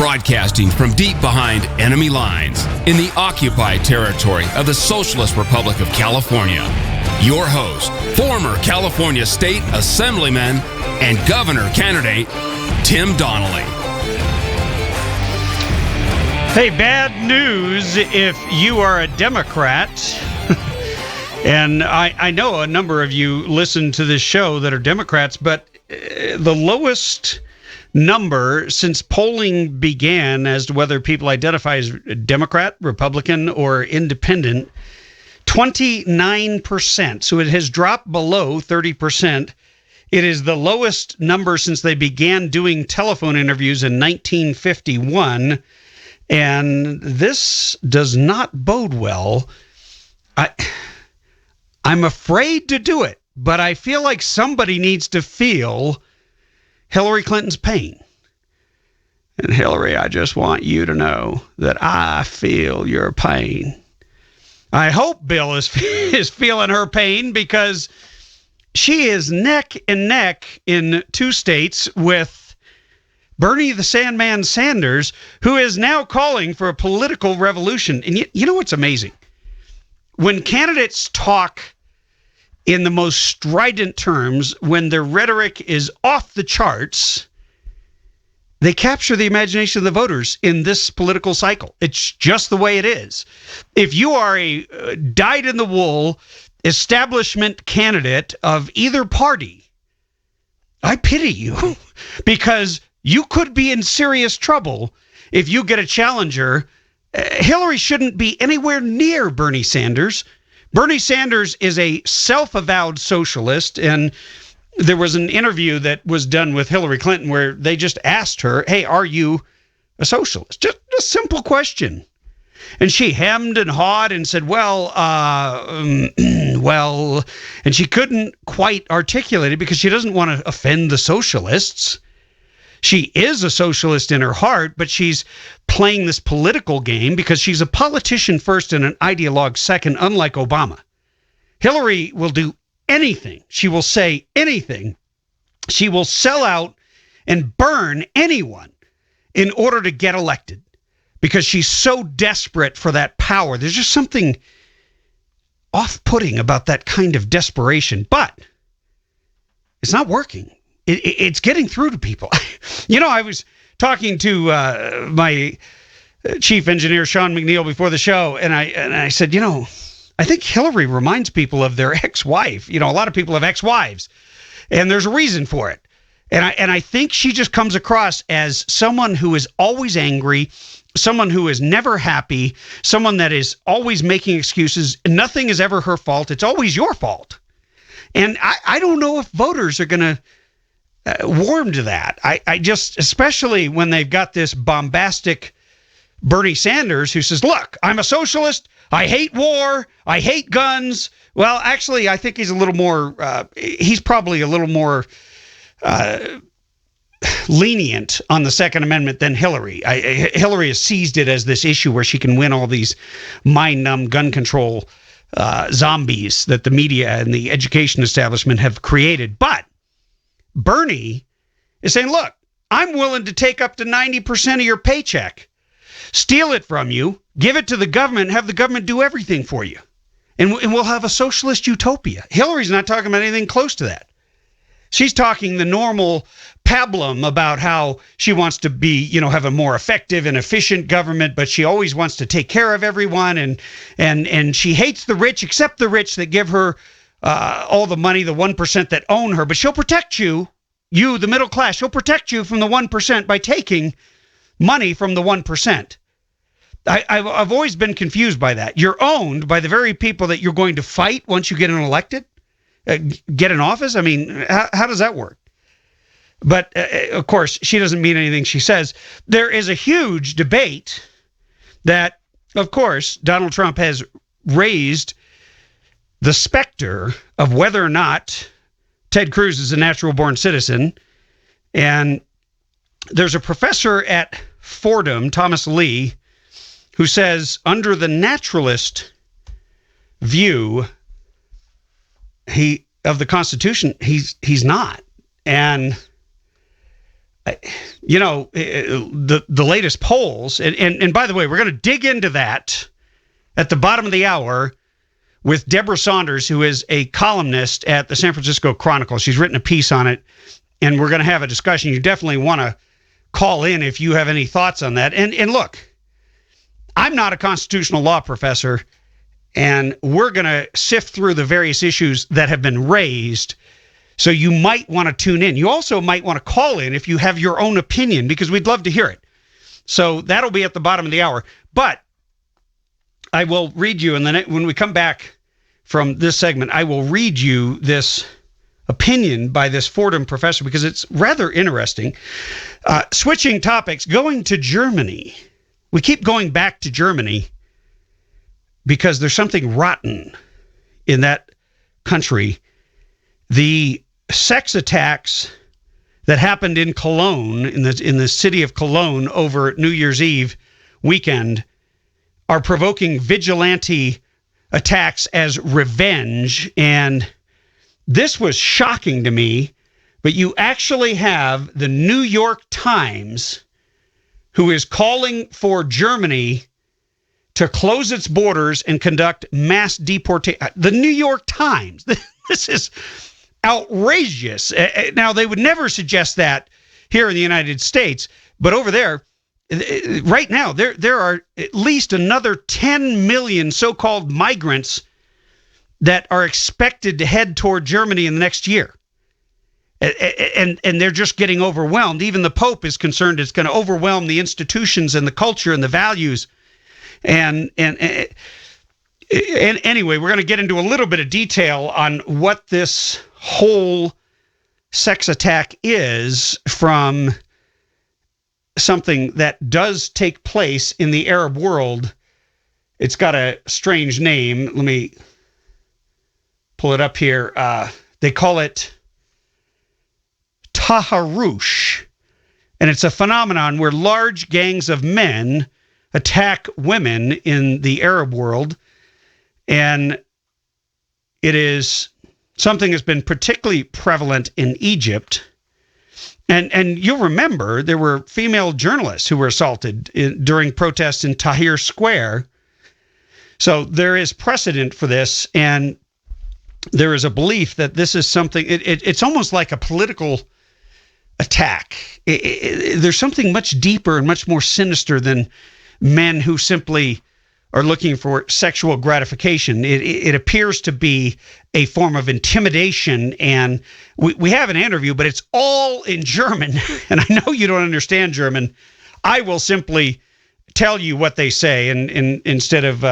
Broadcasting from deep behind enemy lines in the occupied territory of the Socialist Republic of California, your host, former California State Assemblyman and Governor candidate, Tim Donnelly. Hey, bad news if you are a Democrat. And I know a number of you listen to this show that are Democrats, but the lowest number since polling began as to whether people identify as Democrat, Republican, or Independent, 29%. So it has dropped below 30%. It is the lowest number since they began doing telephone interviews in 1951. And this does not bode well. I'm afraid to do it, but I feel like somebody needs to feel Hillary Clinton's pain. And Hillary, I just want you to know that I feel your pain. I hope Bill is feeling her pain because she is neck and neck in two states with Bernie the Sandman Sanders, who is now calling for a political revolution. And you know what's amazing? When candidates talk in the most strident terms, when their rhetoric is off the charts, they capture the imagination of the voters in this political cycle. It's just the way it is. If you are a dyed-in-the-wool establishment candidate of either party, I pity you because you could be in serious trouble if you get a challenger. Hillary shouldn't be anywhere near Bernie Sanders. Bernie Sanders is a self-avowed socialist, and there was an interview that was done with Hillary Clinton where they just asked her, hey, are you a socialist? Just a simple question. And she hemmed and hawed and said, well, and she couldn't quite articulate it because she doesn't want to offend the socialists. She is a socialist in her heart, but she's playing this political game because she's a politician first and an ideologue second, unlike Obama. Hillary will do anything. She will say anything. She will sell out and burn anyone in order to get elected because she's so desperate for that power. There's just something off-putting about that kind of desperation, but it's not working. It's getting through to people. You know, I was talking to my chief engineer, Sean McNeil, before the show, and I said, you know, I think Hillary reminds people of their ex-wife. You know, a lot of people have ex-wives, and there's a reason for it. And I think she just comes across as someone who is always angry, someone who is never happy, someone that is always making excuses. Nothing is ever her fault. It's always your fault. And I don't know if voters are going to warm to that. I just, especially when they've got this bombastic Bernie Sanders who says, look, I'm a socialist. I hate war. I hate guns. Well, actually, I think he's a little more, he's probably a little more lenient on the Second Amendment than Hillary. Hillary has seized it as this issue where she can win all these mind-numb gun control zombies that the media and the education establishment have created. But Bernie is saying, look, I'm willing to take up to 90% of your paycheck, steal it from you, give it to the government, have the government do everything for you. And we'll have a socialist utopia. Hillary's not talking about anything close to that. She's talking the normal pablum about how she wants to be, you know, have a more effective and efficient government, but she always wants to take care of everyone. And she hates the rich, except the rich that give her all the money, the 1% that own her. But she'll protect you, the middle class. She'll protect you from the 1% by taking money from the 1%. I've always been confused by that. You're owned by the very people that you're going to fight once you get elected, get in office. I mean, how does that work? But of course, she doesn't mean anything she says. There is a huge debate that, of course, Donald Trump has raised the specter of whether or not Ted Cruz is a natural-born citizen. And there's a professor at Fordham, Thomas Lee, who says under the naturalist view of the Constitution, he's not. And the latest polls, and by the way, we're going to dig into that at the bottom of the hour with Deborah Saunders, who is a columnist at the San Francisco Chronicle. She's written a piece on it, and we're going to have a discussion. You definitely want to call in if you have any thoughts on that. And look, I'm not a constitutional law professor, and we're going to sift through the various issues that have been raised. So you might want to tune in. You also might want to call in if you have your own opinion, because we'd love to hear it. So that'll be at the bottom of the hour. But I will read you, and then when we come back from this segment, I will read you this opinion by this Fordham professor, because it's rather interesting. Switching topics, going to Germany. We keep going back to Germany because there's something rotten in that country. The sex attacks that happened in Cologne, in the city of Cologne over New Year's Eve weekend, are provoking vigilante attacks as revenge. And this was shocking to me, but you actually have the New York Times, who is calling for Germany to close its borders and conduct mass deportation. The New York Times. This is outrageous. Now, they would never suggest that here in the United States, but over there, right now, there are at least another 10 million so-called migrants that are expected to head toward Germany in the next year. And they're just getting overwhelmed. Even the Pope is concerned it's going to overwhelm the institutions and the culture and the values. And anyway, we're going to get into a little bit of detail on what this whole sex attack is from something that does take place in the Arab world. It's got a strange name. Let me pull it up here. They call it Taharush, and it's a phenomenon where large gangs of men attack women in the Arab world, and it is something that's been particularly prevalent in Egypt. And you'll remember there were female journalists who were assaulted during protests in Tahrir Square. So there is precedent for this, and there is a belief that this is something, it's almost like a political attack. There's something much deeper and much more sinister than men who simply are looking for sexual gratification. It appears to be a form of intimidation, and we have an interview, but it's all in German, and I know you don't understand German. I will simply tell you what they say, and instead of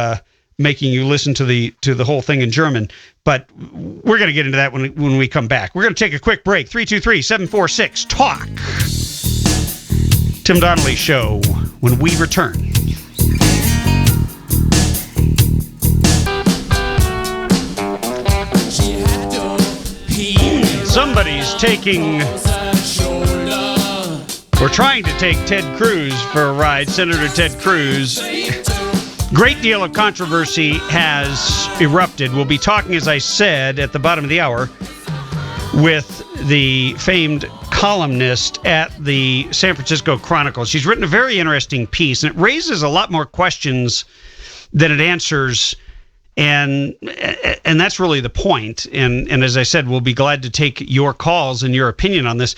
making you listen to the whole thing in German. But we're going to get into that when we come back. We're going to take a quick break. 323-746-TALK. Tim Donnelly Show when we return. Somebody's trying to take Ted Cruz for a ride. Senator Ted Cruz. Great deal of controversy has erupted. We'll be talking, as I said, at the bottom of the hour with the famed columnist at the San Francisco Chronicle. She's written a very interesting piece, and it raises a lot more questions than it answers. And that's really the point. And as I said, we'll be glad to take your calls and your opinion on this.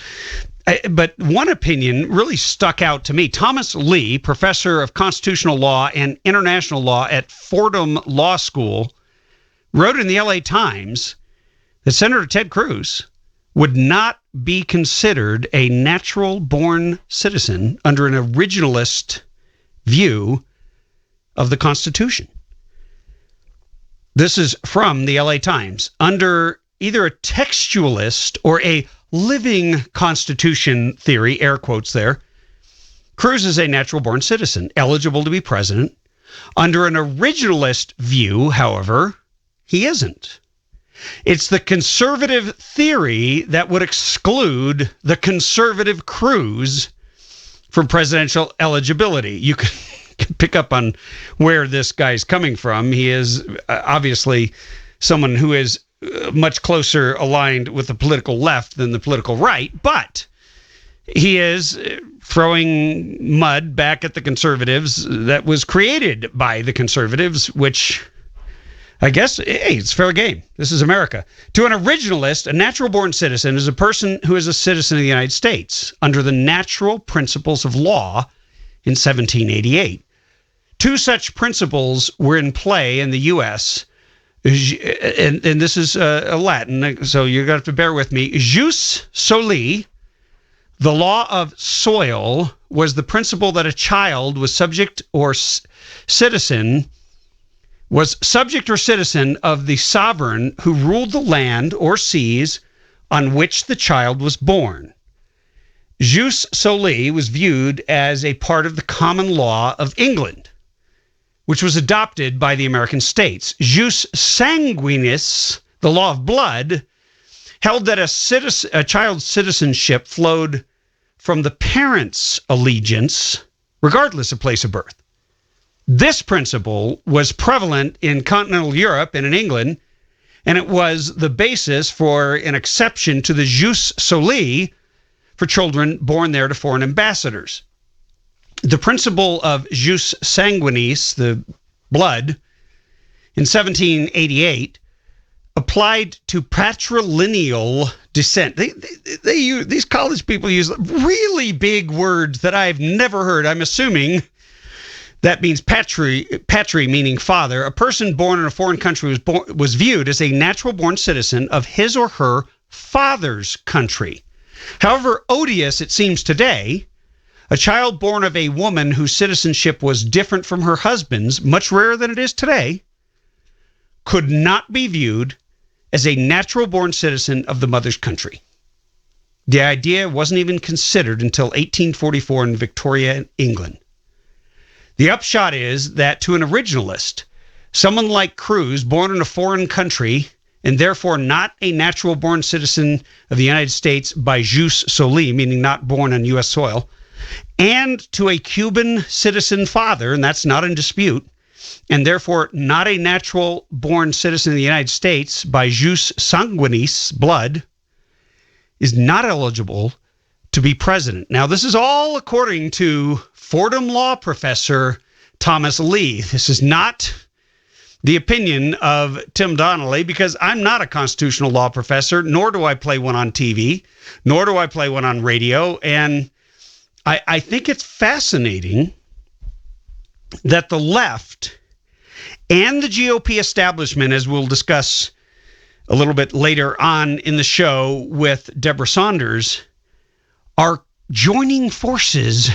But one opinion really stuck out to me. Thomas Lee, professor of constitutional law and international law at Fordham Law School, wrote in the LA Times that Senator Ted Cruz would not be considered a natural-born citizen under an originalist view of the Constitution. This is from the LA Times. Under either a textualist or a living Constitution theory, air quotes there, Cruz is a natural-born citizen, eligible to be president. Under an originalist view, however, he isn't. It's the conservative theory that would exclude the conservative Cruz from presidential eligibility. You can pick up on where this guy's coming from. He is obviously someone who is much closer aligned with the political left than the political right, but he is throwing mud back at the conservatives that was created by the conservatives, which I guess, hey, it's fair game. This is America. To an originalist, a natural-born citizen is a person who is a citizen of the United States under the natural principles of law in 1788. Two such principles were in play in the U.S., and this is a Latin, so you're going to have to bear with me. Jus soli, the law of soil, was the principle that a child was subject or citizen of the sovereign who ruled the land or seas on which the child was born. Jus soli was viewed as a part of the common law of England, which was adopted by the American states. Jus sanguinis, the law of blood, held that a child's citizenship flowed from the parent's allegiance, regardless of place of birth. This principle was prevalent in continental Europe and in England, and it was the basis for an exception to the jus soli for children born there to foreign ambassadors. The principle of jus sanguinis, the blood, in 1788 applied to patrilineal descent. They use, these college people use really big words that I've never heard. I'm assuming that means patri meaning father. A person born in a foreign country was viewed as a natural-born citizen of his or her father's country. However odious it seems today, a child born of a woman whose citizenship was different from her husband's, much rarer than it is today, could not be viewed as a natural-born citizen of the mother's country. The idea wasn't even considered until 1844 in Victoria, England. The upshot is that to an originalist, someone like Cruz, born in a foreign country and therefore not a natural-born citizen of the United States by jus soli, meaning not born on U.S. soil, and to a Cuban citizen father, and that's not in dispute, and therefore not a natural-born citizen of the United States by jus sanguinis, blood, is not eligible to be president. Now, this is all according to Fordham law professor Thomas Lee. This is not the opinion of Tim Donnelly, because I'm not a constitutional law professor, nor do I play one on TV, nor do I play one on radio. And I think it's fascinating that the left and the GOP establishment, as we'll discuss a little bit later on in the show with Deborah Saunders, are joining forces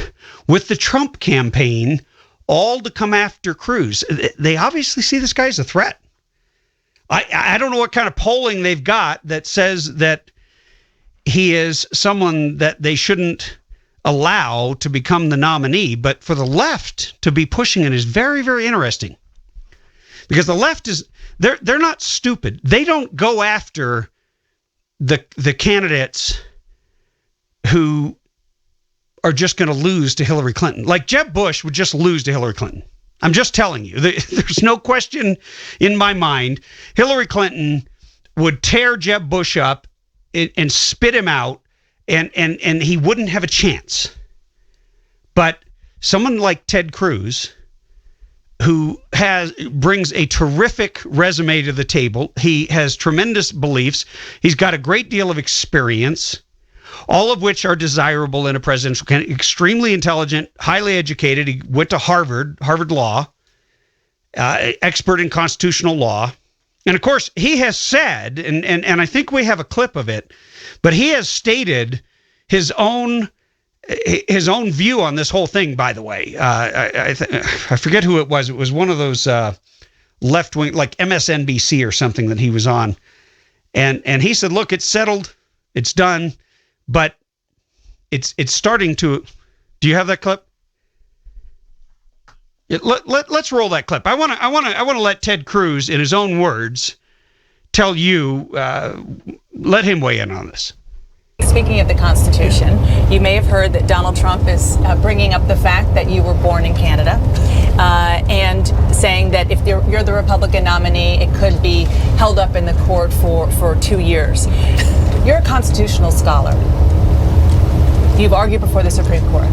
with the Trump campaign, all to come after Cruz. They obviously see this guy as a threat. I don't know what kind of polling they've got that says that he is someone that they shouldn't allow to become the nominee, but for the left to be pushing it is very, very interesting. Because the left is, they're not stupid. They don't go after the candidates who are just going to lose to Hillary Clinton. Like Jeb Bush would just lose to Hillary Clinton. I'm just telling you. There's no question in my mind. Hillary Clinton would tear Jeb Bush up and spit him out, and he wouldn't have a chance. But someone like Ted Cruz, who brings a terrific resume to the table, he has tremendous beliefs, he's got a great deal of experience, all of which are desirable in a presidential candidate. Extremely intelligent, highly educated. He went to Harvard Law, expert in constitutional law. And of course, he has said, and I think we have a clip of it, but he has stated his own view on this whole thing, by the way. I forget who it was. It was one of those left-wing, like MSNBC or something that he was on. And he said, look, it's settled. It's done. But it's starting to. Do you have that clip? Let's roll that clip. I want to let Ted Cruz, in his own words, tell you. Let him weigh in on this. Speaking of the Constitution, you may have heard that Donald Trump is bringing up the fact that you were born in Canada and saying that if you're the Republican nominee, it could be held up in the court for 2 years. You're a constitutional scholar. You've argued before the Supreme Court.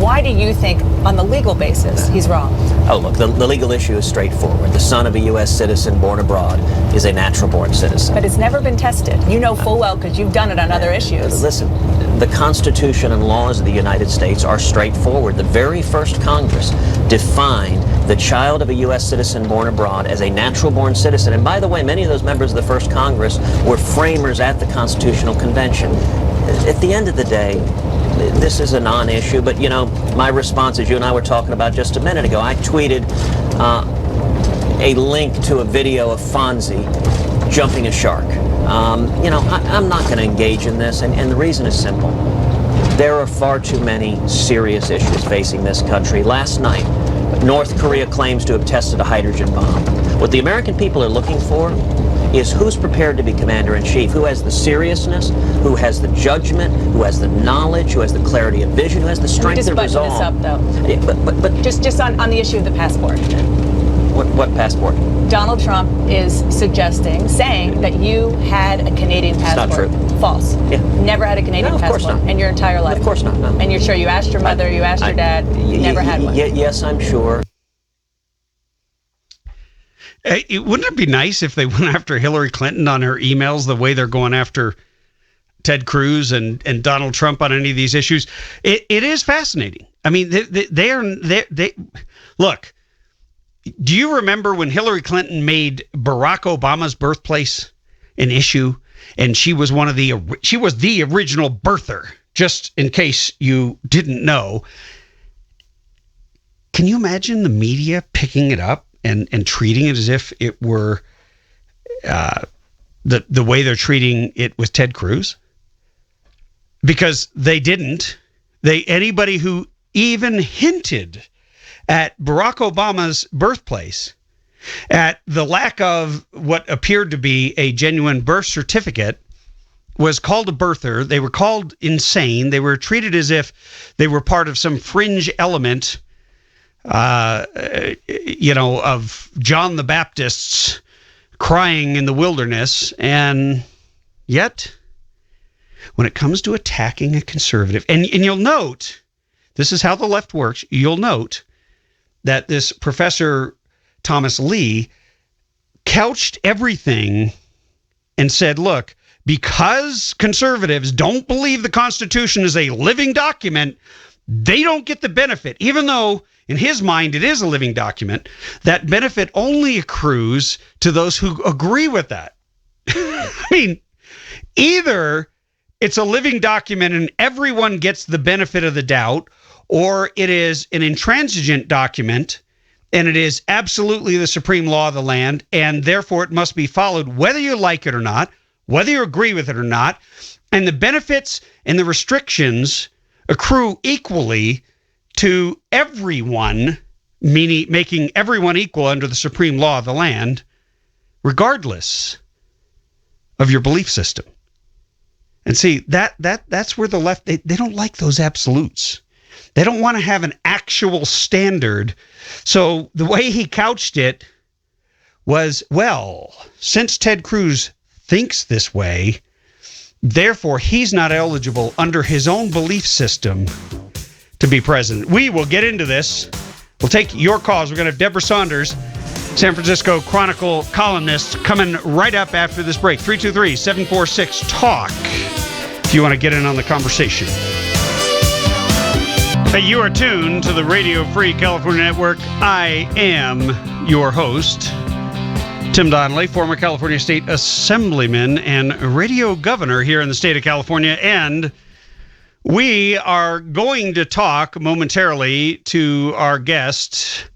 Why do you think, on the legal basis, he's wrong? Oh, look, the legal issue is straightforward. The son of a U.S. citizen born abroad is a natural-born citizen. But it's never been tested. You know full well, because you've done it on other issues. Listen, the Constitution and laws of the United States are straightforward. The very first Congress defined the child of a U.S. citizen born abroad as a natural-born citizen. And by the way, many of those members of the first Congress were framers at the Constitutional Convention. At the end of the day, this is a non-issue, but, my response, as you and I were talking about just a minute ago, I tweeted a link to a video of Fonzie jumping a shark. I'm not going to engage in this, and the reason is simple. There are far too many serious issues facing this country. Last night, North Korea claims to have tested a hydrogen bomb. What the American people are looking for is who's prepared to be commander-in-chief, who has the seriousness, who has the judgment, who has the knowledge, who has the clarity of vision, who has the strength of resolve. Just button this up, though. Yeah, but just on the issue of the passport. What passport? Donald Trump is saying that you had a Canadian passport. It's not true. False. Yeah. Never had a Canadian passport. Of course not. In your entire life. Of course not. No. And you're sure you asked your mother, you asked your dad, you never had one. Yes, I'm sure. Wouldn't it be nice if they went after Hillary Clinton on her emails the way they're going after Ted Cruz and Donald Trump on any of these issues? It is fascinating. I mean, they look. Do you remember when Hillary Clinton made Barack Obama's birthplace an issue, and she was the original birther? Just in case you didn't know, can you imagine the media picking it up and treating it as if it were the way they're treating it with Ted Cruz? Because they didn't. Anybody who even hinted at Barack Obama's birthplace, at the lack of what appeared to be a genuine birth certificate, was called a birther. They were called insane. They were treated as if they were part of some fringe element, of John the Baptist's crying in the wilderness. And yet, when it comes to attacking a conservative, and you'll note, this is how the left works, you'll note that this Professor Thomas Lee couched everything and said, look, because conservatives don't believe the Constitution is a living document, they don't get the benefit, even though in his mind it is a living document. That benefit only accrues to those who agree with that. I mean, either it's a living document and everyone gets the benefit of the doubt, or it is an intransigent document and it is absolutely the supreme law of the land, and therefore it must be followed whether you like it or not, whether you agree with it or not, and the benefits and the restrictions accrue equally to everyone, meaning making everyone equal under the supreme law of the land, regardless of your belief system. And see, that's where the left, they don't like those absolutes. They don't want to have an actual standard. So the way he couched it was, well, since Ted Cruz thinks this way, therefore he's not eligible under his own belief system to be president. We will get into this. We'll take your calls. We're going to have Deborah Saunders, San Francisco Chronicle columnist, coming right up after this break. 323-746-TALK if you want to get in on the conversation. Hey, you are tuned to the Radio Free California Network. I am your host, Tim Donnelly, former California State Assemblyman and radio governor here in the state of California. And we are going to talk momentarily to our guest,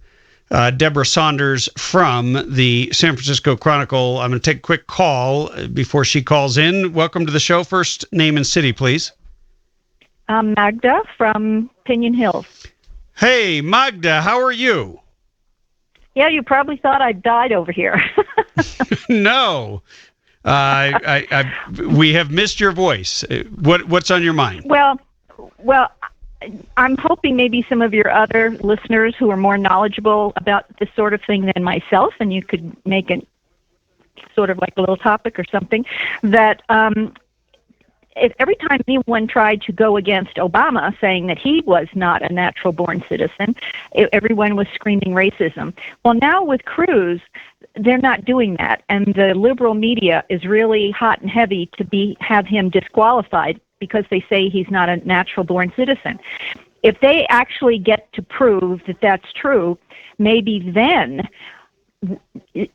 Deborah Saunders from the San Francisco Chronicle. I'm going to take a quick call before she calls in. Welcome to the show. First name and city, please. Magda from Pinion Hills. Hey, Magda, how are you? Yeah, you probably thought I died over here. No. We have missed your voice. What's on your mind? Well, I'm hoping maybe some of your other listeners who are more knowledgeable about this sort of thing than myself, and you could make it sort of like a little topic or something, that every time anyone tried to go against Obama, saying that he was not a natural-born citizen, everyone was screaming racism. Well, now with Cruz, they're not doing that, and the liberal media is really hot and heavy to have him disqualified because they say he's not a natural-born citizen. If they actually get to prove that that's true, maybe then the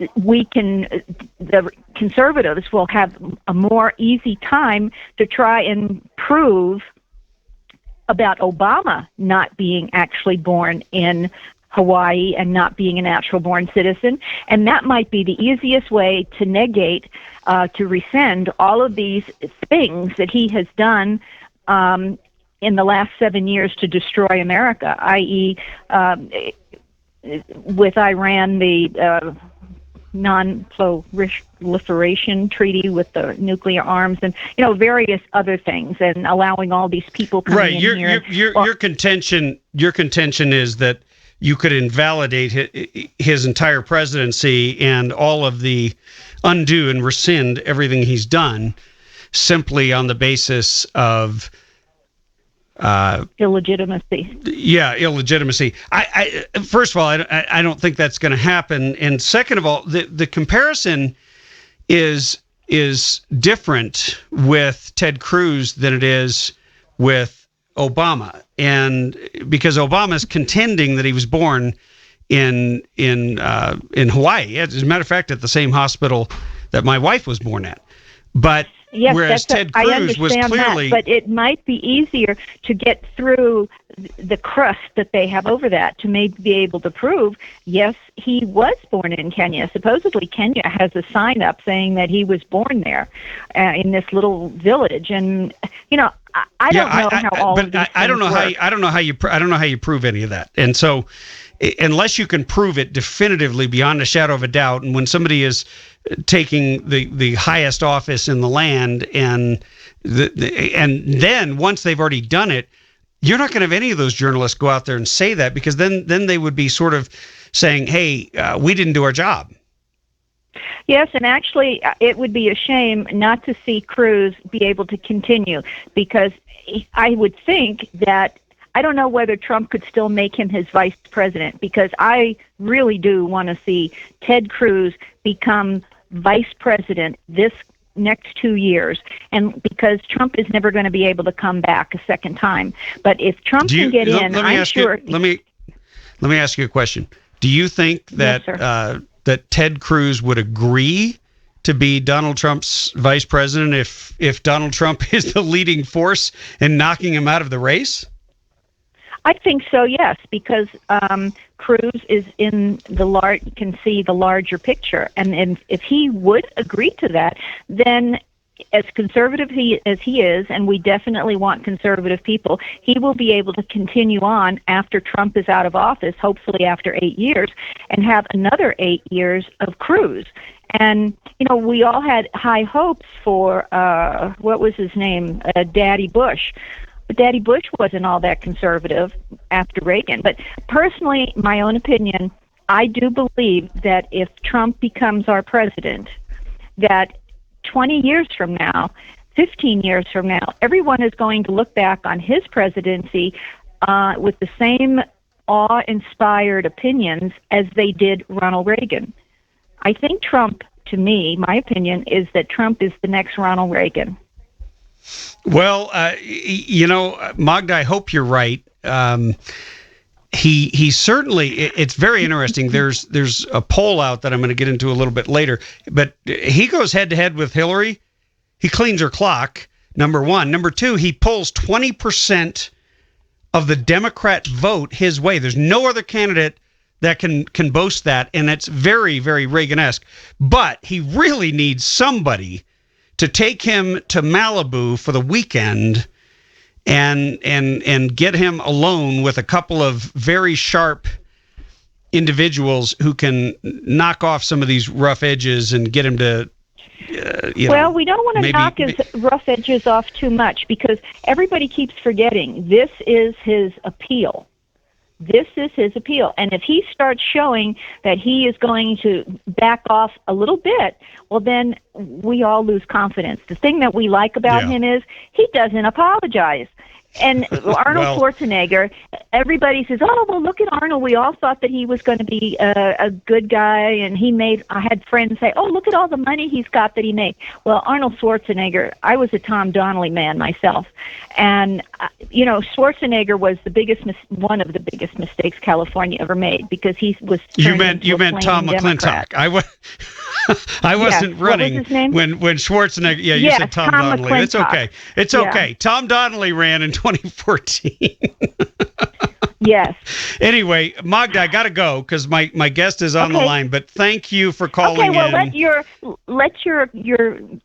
conservatives will have a more easy time to try and prove about Obama not being actually born in Hawaii and not being a natural-born citizen, and that might be the easiest way to negate, to rescind all of these things that he has done in the last 7 years to destroy America, i.e., with Iran, the non-proliferation treaty with the nuclear arms, and various other things, and allowing all these people coming in here. Your contention is that you could invalidate his entire presidency and all of the undo and rescind everything he's done simply on the basis of illegitimacy. Yeah, illegitimacy. I first of all, I don't think that's going to happen, and second of all, the comparison is different with Ted Cruz than it is with Obama, and because Obama's contending that he was born in Hawaii, as a matter of fact, at the same hospital that my wife was born at, but. Yes, whereas Ted Cruz was clearly, but it might be easier to get through the crust that they have over that to maybe be able to prove, yes, he was born in Kenya. Supposedly, Kenya has a sign up saying that he was born there in this little village, and I don't know how all of these I don't know work. I don't know how you prove any of that, and so unless you can prove it definitively beyond a shadow of a doubt, and when somebody is taking the highest office in the land, and then once they've already done it, you're not going to have any of those journalists go out there and say that, because then they would be sort of saying, hey, we didn't do our job. Yes, and actually it would be a shame not to see Cruz be able to continue, because I would think that, I don't know whether Trump could still make him his vice president, because I really do want to see Ted Cruz become vice president this next 2 years, and because Trump is never going to be able to come back a second time. But if Trump can get in, I'm sure. Let me ask you a question. Do you think that that Ted Cruz would agree to be Donald Trump's vice president if Donald Trump is the leading force in knocking him out of the race? I think so, yes, because Cruz is can see the larger picture, and if he would agree to that, then as conservative as he is, and we definitely want conservative people, he will be able to continue on after Trump is out of office, hopefully after 8 years, and have another 8 years of Cruz. And, we all had high hopes for, what was his name, Daddy Bush. But Daddy Bush wasn't all that conservative after Reagan. But personally, my own opinion, I do believe that if Trump becomes our president, that 20 years from now, 15 years from now, everyone is going to look back on his presidency with the same awe-inspired opinions as they did Ronald Reagan. I think Trump, to me, my opinion, is that Trump is the next Ronald Reagan. Well, Magda, I hope you're right. He certainly, it's very interesting. There's a poll out that I'm going to get into a little bit later, but he goes head to head with Hillary. He cleans her clock, number one. Number two, he pulls 20% of the Democrat vote his way. There's no other candidate that can boast that, and it's very, very Reagan-esque. But he really needs somebody to take him to Malibu for the weekend and get him alone with a couple of very sharp individuals who can knock off some of these rough edges and get him to, well, we don't want to knock his rough edges off too much, because everybody keeps forgetting this is his appeal. This is his appeal. And if he starts showing that he is going to back off a little bit, well, then we all lose confidence. The thing that we like about him is he doesn't apologize. And Arnold Schwarzenegger, everybody says, oh, well, look at Arnold. We all thought that he was going to be a good guy. And I had friends say, oh, look at all the money he's got that he made. Well, Arnold Schwarzenegger, I was a Tom Donnelly man myself. And, Schwarzenegger was one of the biggest mistakes California ever made, because he was You meant Tom McClintock. I wasn't running what was his name? when Schwarzenegger. Yeah, you said Tom Donnelly. McClintock. It's okay. It's okay. Tom Donnelly ran in 2014. Yes. Anyway, Magda, I got to go because my guest is on the line. But thank you for calling in. Okay, well, let your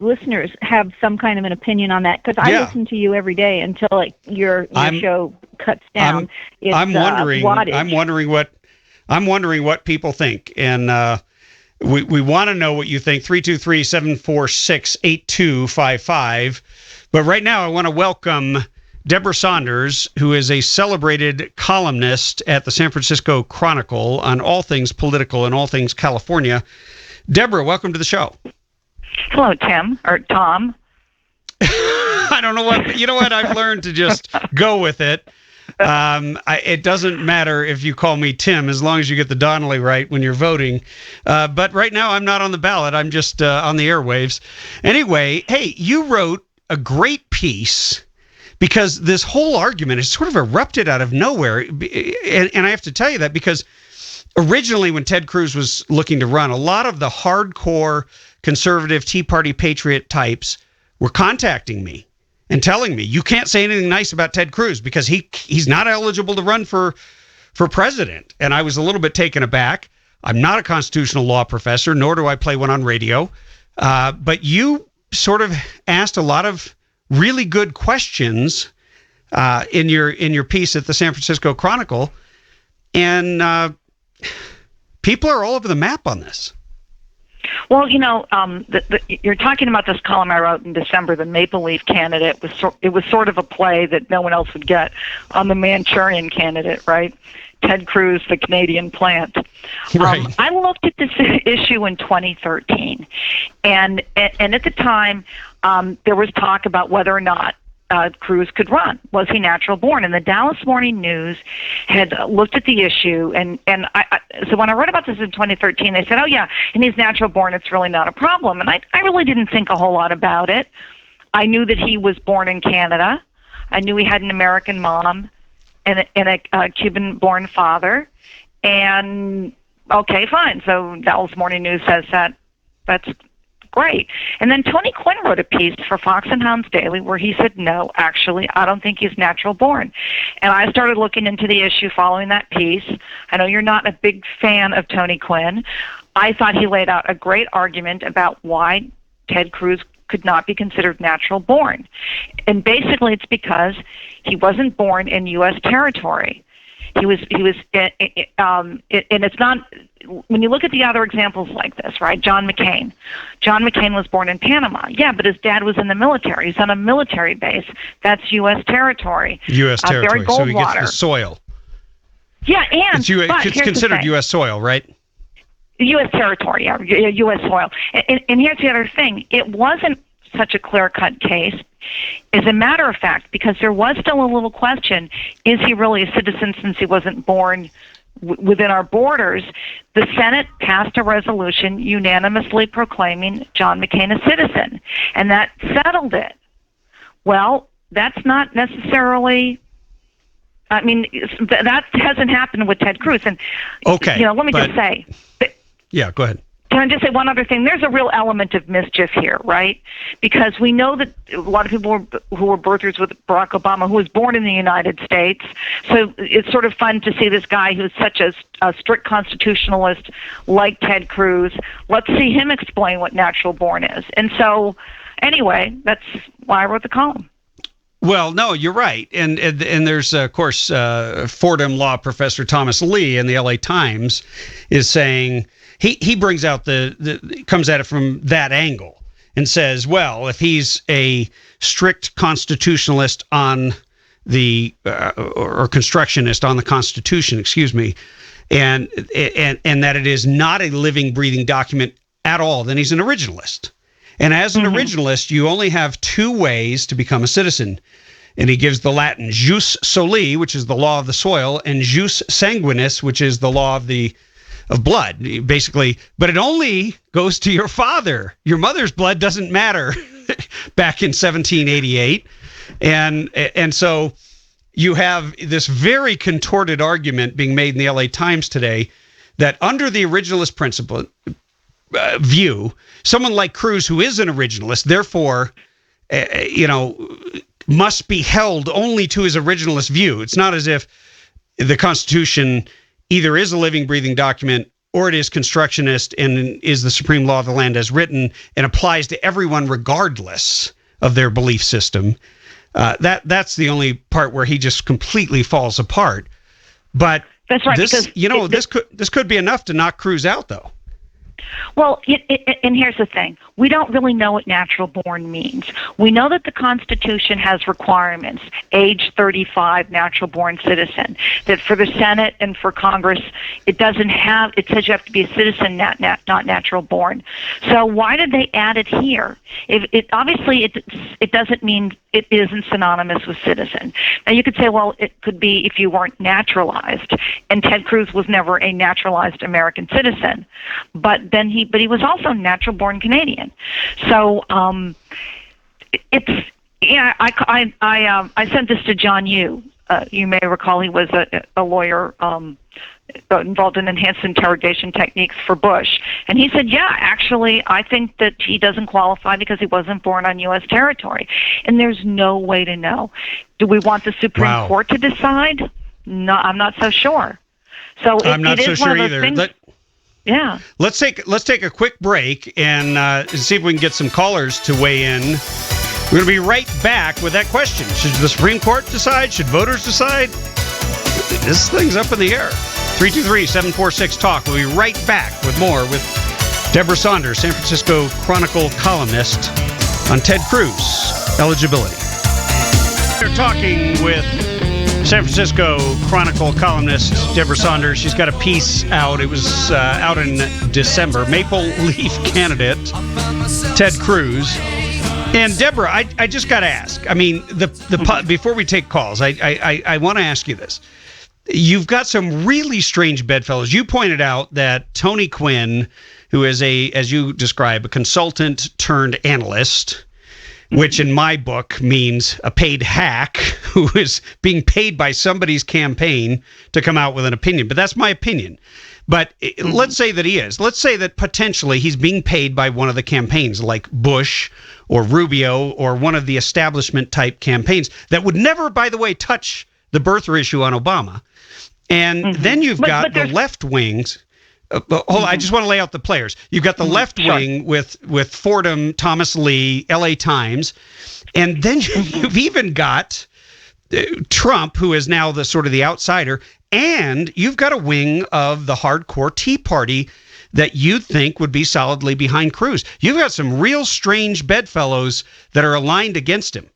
listeners have some kind of an opinion on that, because I listen to you every day until your show cuts down. I'm wondering what people think, and we want to know what you think. 323-746-8255. But right now, I want to welcome Deborah Saunders, who is a celebrated columnist at the San Francisco Chronicle on all things political and all things California. Deborah, welcome to the show. Hello, Tim, or Tom. I don't know what, I've learned to just go with it. It doesn't matter if you call me Tim, as long as you get the Donnelly right when you're voting. But right now, I'm not on the ballot. I'm just on the airwaves. Anyway, hey, you wrote a great piece, because this whole argument has sort of erupted out of nowhere. And I have to tell you that because originally when Ted Cruz was looking to run, a lot of the hardcore conservative Tea Party patriot types were contacting me and telling me, you can't say anything nice about Ted Cruz because he's not eligible to run for president. And I was a little bit taken aback. I'm not a constitutional law professor, nor do I play one on radio. But you sort of asked a lot of really good questions in your piece at the San Francisco Chronicle, and people are all over the map on this. Well, you're talking about this column I wrote in December, the Maple Leaf candidate. It was sort of a play that no one else would get on the Manchurian candidate, right? Ted Cruz, the Canadian plant. Right. I looked at this issue in 2013, and at the time, there was talk about whether or not Cruz could run. Was he natural born? And the Dallas Morning News had looked at the issue, and so when I read about this in 2013, they said, oh yeah, and he's natural born, it's really not a problem. And I really didn't think a whole lot about it. I knew that he was born in Canada. I knew he had an American mom and a Cuban-born father. And okay, fine. So Dallas Morning News says that's great. And then Tony Quinn wrote a piece for Fox and Hounds Daily where he said, no, actually, I don't think he's natural born. And I started looking into the issue following that piece. I know you're not a big fan of Tony Quinn. I thought he laid out a great argument about why Ted Cruz could not be considered natural born. And basically it's because he wasn't born in U.S. territory. He was, and it's not, when you look at the other examples like this, right? John McCain was born in Panama. Yeah, but his dad was in the military. He's on a military base. That's U.S. territory. U.S. territory, Barry so he gets Goldwater. the soil. Yeah, and it's considered U.S. soil, right? U.S. territory, yeah, U.S. soil. And here's the other thing. It wasn't such a clear-cut case. As a matter of fact, because there was still a little question, is he really a citizen since he wasn't born within our borders? The Senate passed a resolution unanimously proclaiming John McCain a citizen, and that settled it. Well, that's not necessarily... I mean, that hasn't happened with Ted Cruz. And, okay, let me just say... Yeah, go ahead. Can I just say one other thing? There's a real element of mischief here, right? Because we know that a lot of people who were birthers with Barack Obama, who was born in the United States. So it's sort of fun to see this guy who's such a strict constitutionalist like Ted Cruz. Let's see him explain what natural born is. And so, anyway, that's why I wrote the column. Well, no, you're right. And there's, of course, Fordham law professor Thomas Lee in the LA Times is saying... He brings out comes at it from that angle and says, well, if he's a strict constitutionalist on or constructionist on the Constitution, excuse me, and that it is not a living, breathing document at all, then he's an originalist. And as an originalist, you only have two ways to become a citizen. And he gives the Latin jus soli, which is the law of the soil, and jus sanguinis, which is the law of blood, basically. But it only goes to your father. Your mother's blood doesn't matter back in 1788. And so you have this very contorted argument being made in the LA Times today that under the originalist principle view, someone like Cruz, who is an originalist, therefore, must be held only to his originalist view. It's not as if the Constitution either is a living, breathing document or it is constructionist and is the supreme law of the land as written and applies to everyone regardless of their belief system. That's the only part where he just completely falls apart. But that's right. This could be enough to knock Cruz out, though. Well, and here's the thing. We don't really know what natural born means. We know that the Constitution has requirements, age 35, natural born citizen, that for the Senate and for Congress, it says you have to be a citizen, not natural born. So why did they add it here? It doesn't mean it isn't synonymous with citizen. Now you could say, well, it could be if you weren't naturalized, and Ted Cruz was never a naturalized American citizen, but he was also natural born Canadian. So I sent this to John Yoo. You may recall he was a lawyer involved in enhanced interrogation techniques for Bush. And he said, yeah, actually, I think that he doesn't qualify because he wasn't born on U.S. territory. And there's no way to know. Do we want the Supreme Court to decide? No, I'm not so sure. So I'm not so sure either. Yeah. Let's take a quick break and see if we can get some callers to weigh in. We're going to be right back with that question. Should the Supreme Court decide? Should voters decide? This thing's up in the air. 323-746-TALK. We'll be right back with more with Deborah Saunders, San Francisco Chronicle columnist, on Ted Cruz eligibility. We're talking with San Francisco Chronicle columnist Deborah Saunders. She's got a piece out. It was out in December. Maple Leaf candidate Ted Cruz. And Deborah, I just got to ask. I mean, before we take calls, I want to ask you this. You've got some really strange bedfellows. You pointed out that Tony Quinn, who is as you describe, a consultant turned analyst, which in my book means a paid hack who is being paid by somebody's campaign to come out with an opinion. But that's my opinion. But let's say that he is. Let's say that potentially he's being paid by one of the campaigns like Bush or Rubio or one of the establishment type campaigns that would never, by the way, touch the birther issue on Obama. And then you've got the left wings. Hold on, I just want to lay out the players. You've got the left wing with Fordham, Thomas Lee, LA Times, and then you've even got Trump, who is now the sort of the outsider, and you've got a wing of the hardcore Tea Party that you think would be solidly behind Cruz. You've got some real strange bedfellows that are aligned against him.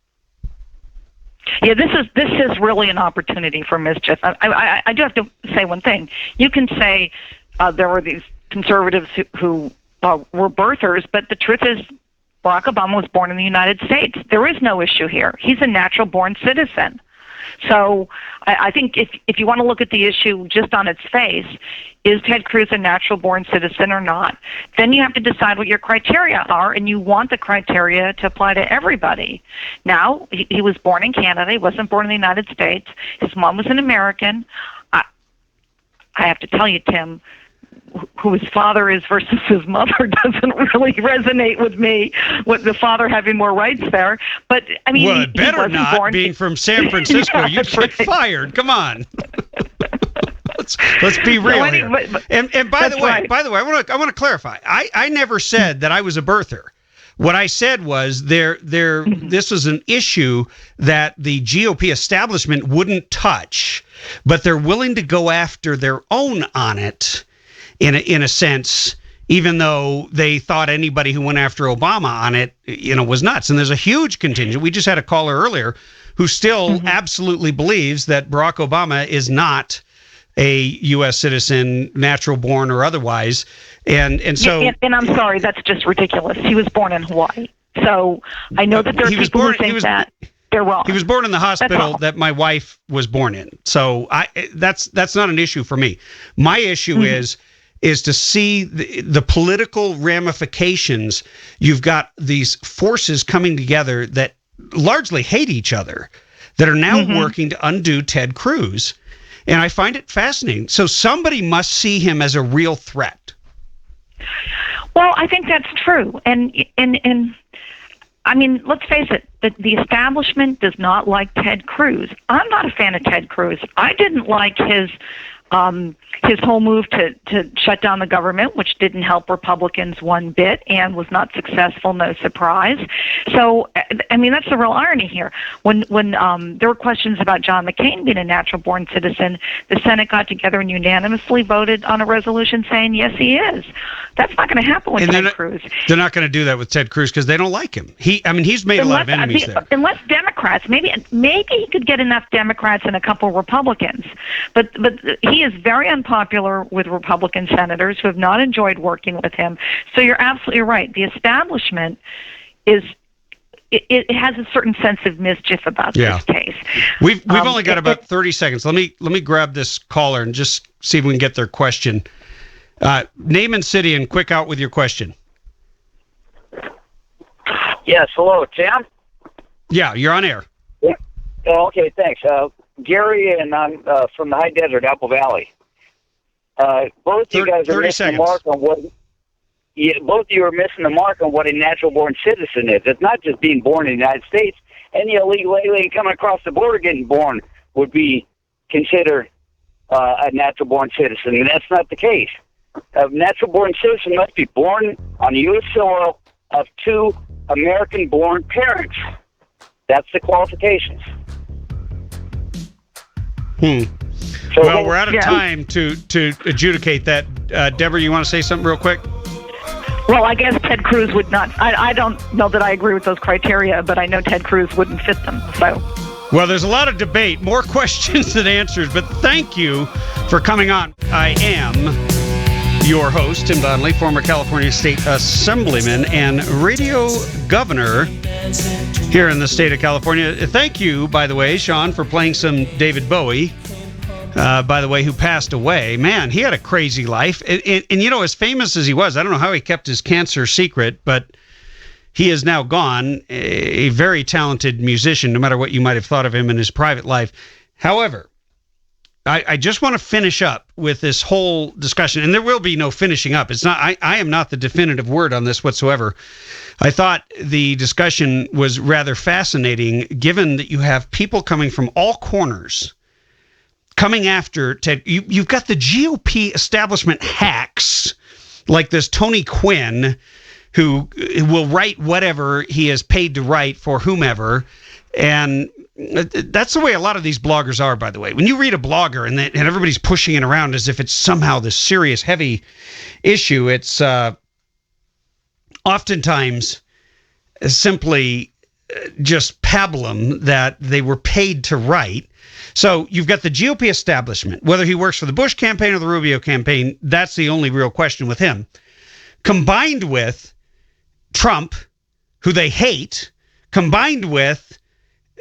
Yeah, this is really an opportunity for mischief. I do have to say one thing. You can say there were these conservatives who were birthers, but the truth is Barack Obama was born in the United States. There is no issue here. He's a natural-born citizen. So I think if you want to look at the issue just on its face, is Ted Cruz a natural-born citizen or not? Then you have to decide what your criteria are, and you want the criteria to apply to everybody. Now, he was born in Canada. He wasn't born in the United States. His mom was an American. I have to tell you, Tim, who his father is versus his mother doesn't really resonate with me, with the father having more rights there. But, I mean, well, it better not, being from San Francisco. You get fired. Come on. Let's be real here. And by the way, I want to clarify. I never said that I was a birther. What I said was this was an issue that the GOP establishment wouldn't touch, but they're willing to go after their own on it. In a sense, even though they thought anybody who went after Obama on it, was nuts. And there's a huge contingent. We just had a caller earlier who still absolutely believes that Barack Obama is not a U.S. citizen, natural born or otherwise. And so... And I'm sorry, that's just ridiculous. He was born in Hawaii. So I know that there are people who think that they're wrong. He was born in the hospital that my wife was born in. So that's not an issue for me. My issue is to see the political ramifications. You've got these forces coming together that largely hate each other, that are now working to undo Ted Cruz. And I find it fascinating. So somebody must see him as a real threat. Well, I think that's true. And I mean, let's face it, the establishment does not like Ted Cruz. I'm not a fan of Ted Cruz. I didn't like his whole move to shut down the government, which didn't help Republicans one bit and was not successful, no surprise. So, I mean, that's the real irony here. When there were questions about John McCain being a natural-born citizen, the Senate got together and unanimously voted on a resolution saying, yes, he is. That's not going to happen with Ted Cruz. They're not going to do that with Ted Cruz because they don't like him. He's made a lot of enemies there. Unless Democrats, maybe he could get enough Democrats and a couple Republicans, but he is very unpopular with Republican senators who have not enjoyed working with him. So you're absolutely right. The establishment it has a certain sense of mischief about this case. We've only got about 30 seconds. Let me grab this caller and just see if we can get their question. Name and city and quick out with your question. Yes, hello, Tim? Yeah, you're on air. Yeah. Oh, okay, thanks. Gary, and I'm from the High Desert, Apple Valley. Both you guys are missing the mark on what. Both of you are missing the mark on what a natural-born citizen is. It's not just being born in the United States. Any illegal alien coming across the border getting born would be considered a natural-born citizen, and that's not the case. A natural-born citizen must be born on the U.S. soil of two American-born parents. That's the qualifications. So, well, we're out of time to adjudicate that. Deborah, you want to say something real quick? Well, I guess Ted Cruz would not. I don't know that I agree with those criteria, but I know Ted Cruz wouldn't fit them. So. Well, there's a lot of debate, more questions than answers, but thank you for coming on. I am your host, Tim Donnelly, former California State Assemblyman and radio governor here in the state of California. Thank you, by the way, Sean, for playing some David Bowie, by the way, who passed away. Man, he had a crazy life. And you know, as famous as he was, I don't know how he kept his cancer secret, but he is now gone, a very talented musician, no matter what you might have thought of him in his private life. However, I just want to finish up with this whole discussion, and there will be no finishing up. It's not. I am not the definitive word on this whatsoever. I thought the discussion was rather fascinating, given that you have people coming from all corners coming after Ted. You've got the GOP establishment hacks, like this Tony Quinn, who will write whatever he is paid to write for whomever, and that's the way a lot of these bloggers are, by the way. When you read a blogger and everybody's pushing it around as if it's somehow this serious, heavy issue, it's oftentimes simply just pablum that they were paid to write. So you've got the GOP establishment, whether he works for the Bush campaign or the Rubio campaign, that's the only real question with him, combined with Trump, who they hate, combined with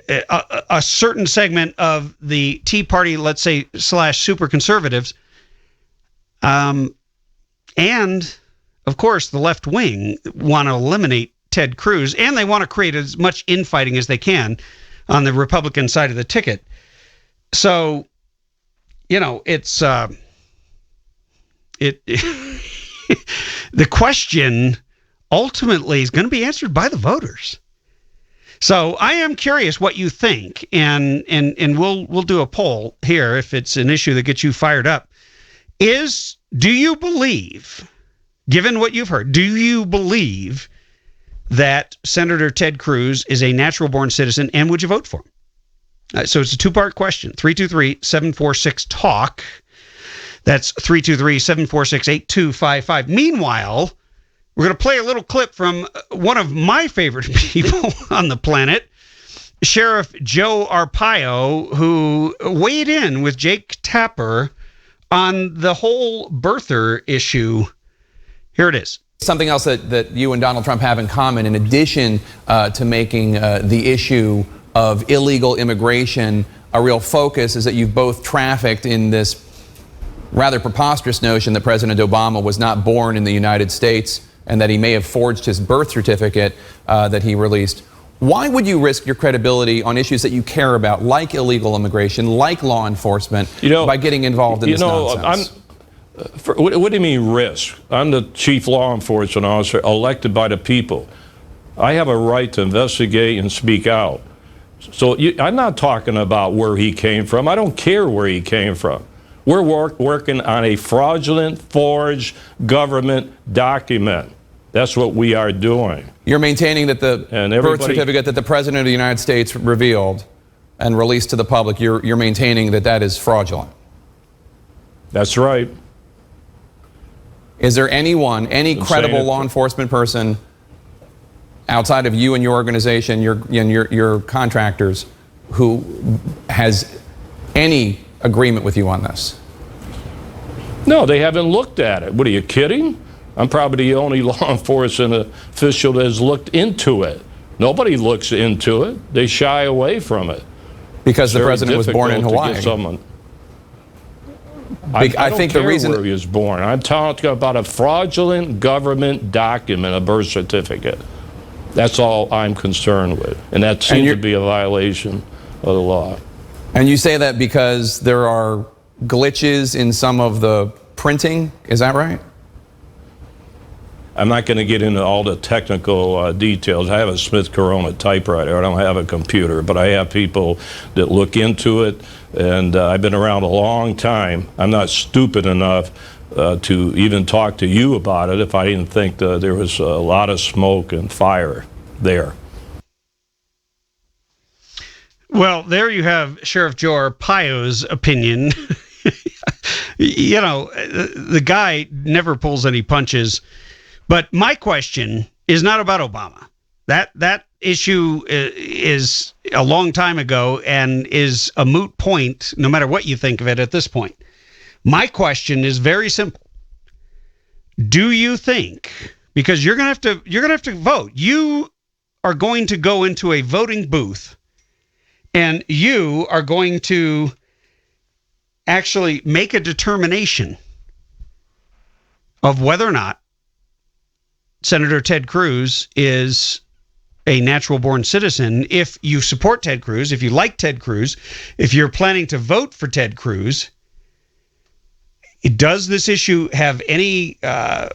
a certain segment of the Tea Party, let's say, / super conservatives, and of course the left wing want to eliminate Ted Cruz, and they want to create as much infighting as they can on the Republican side of the ticket. So, you know, it's the question ultimately is going to be answered by the voters. So I am curious what you think, and we'll do a poll here if it's an issue that gets you fired up. Do you believe, given what you've heard, do you believe that Senator Ted Cruz is a natural-born citizen, and would you vote for him? So it's a two-part question. 323-746-TALK. That's 323-746-8255. Meanwhile, we're going to play a little clip from one of my favorite people on the planet, Sheriff Joe Arpaio, who weighed in with Jake Tapper on the whole birther issue. Here it is. Something else that you and Donald Trump have in common, in addition to making the issue of illegal immigration a real focus, is that you've both trafficked in this rather preposterous notion that President Obama was not born in the United States and that he may have forged his birth certificate that he released. Why would you risk your credibility on issues that you care about, like illegal immigration, like law enforcement, by getting involved in this nonsense? What do you mean risk? I'm the chief law enforcement officer elected by the people. I have a right to investigate and speak out. So I'm not talking about where he came from. I don't care where he came from. We're working on a fraudulent, forged government document. That's what we are doing. You're maintaining that the birth certificate that the President of the United States revealed and released to the public, you're maintaining that that is fraudulent. That's right. Is there anyone, any credible law enforcement person outside of you and your organization, your contractors, who has any agreement with you on this? No, they haven't looked at it. What, are you kidding? I'm probably the only law enforcement official that has looked into it. Nobody looks into it. They shy away from it. Because the president was born in Hawaii. I think the reason where he was born. I'm talking about a fraudulent government document, a birth certificate. That's all I'm concerned with, and that seems to be a violation of the law. And you say that because there are glitches in some of the printing, is that right? I'm not going to get into all the technical details. I have a Smith Corona typewriter. I don't have a computer, but I have people that look into it, and I've been around a long time. I'm not stupid enough to even talk to you about it if I didn't think there was a lot of smoke and fire there. Well, there you have Sheriff Joe Arpaio's opinion. You know, the guy never pulls any punches. But my question is not about Obama. That issue is a long time ago and is a moot point, no matter what you think of it at this point. My question is very simple. Do you think, because you're gonna have to vote, you are going to go into a voting booth and you are going to actually make a determination of whether or not Senator Ted Cruz is a natural-born citizen. If you support Ted Cruz, if you like Ted Cruz, if you're planning to vote for Ted Cruz, does this issue have any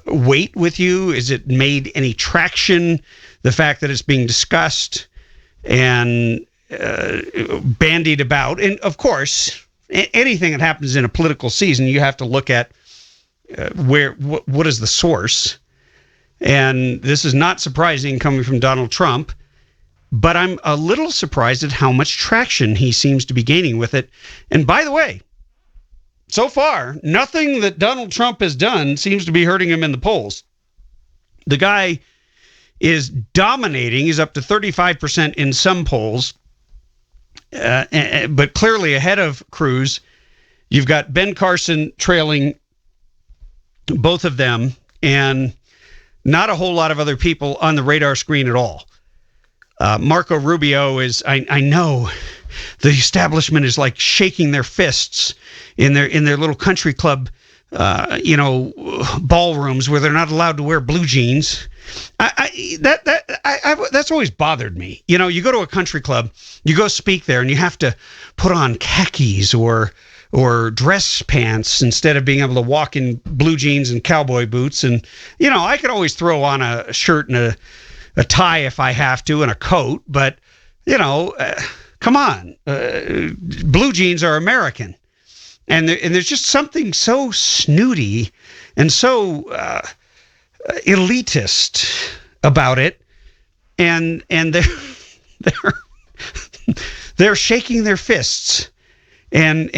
weight with you? Is it made any traction? The fact that it's being discussed and bandied about. And, of course, anything that happens in a political season, you have to look at what is the source. And this is not surprising coming from Donald Trump, but I'm a little surprised at how much traction he seems to be gaining with it. And by the way, so far, nothing that Donald Trump has done seems to be hurting him in the polls. The guy is dominating. He's up to 35% in some polls, but clearly ahead of Cruz. You've got Ben Carson trailing both of them, and not a whole lot of other people on the radar screen at all. Marco Rubio is, I know the establishment is like shaking their fists in their little country club, ballrooms where they're not allowed to wear blue jeans. That's always bothered me. You know, you go to a country club, you go speak there, and you have to put on khakis or dress pants instead of being able to walk in blue jeans and cowboy boots. And, you know, I could always throw on a shirt and a tie if I have to and a coat, but, you know, come on. Blue jeans are American. And there's just something so snooty and so elitist about it. And they're shaking their fists and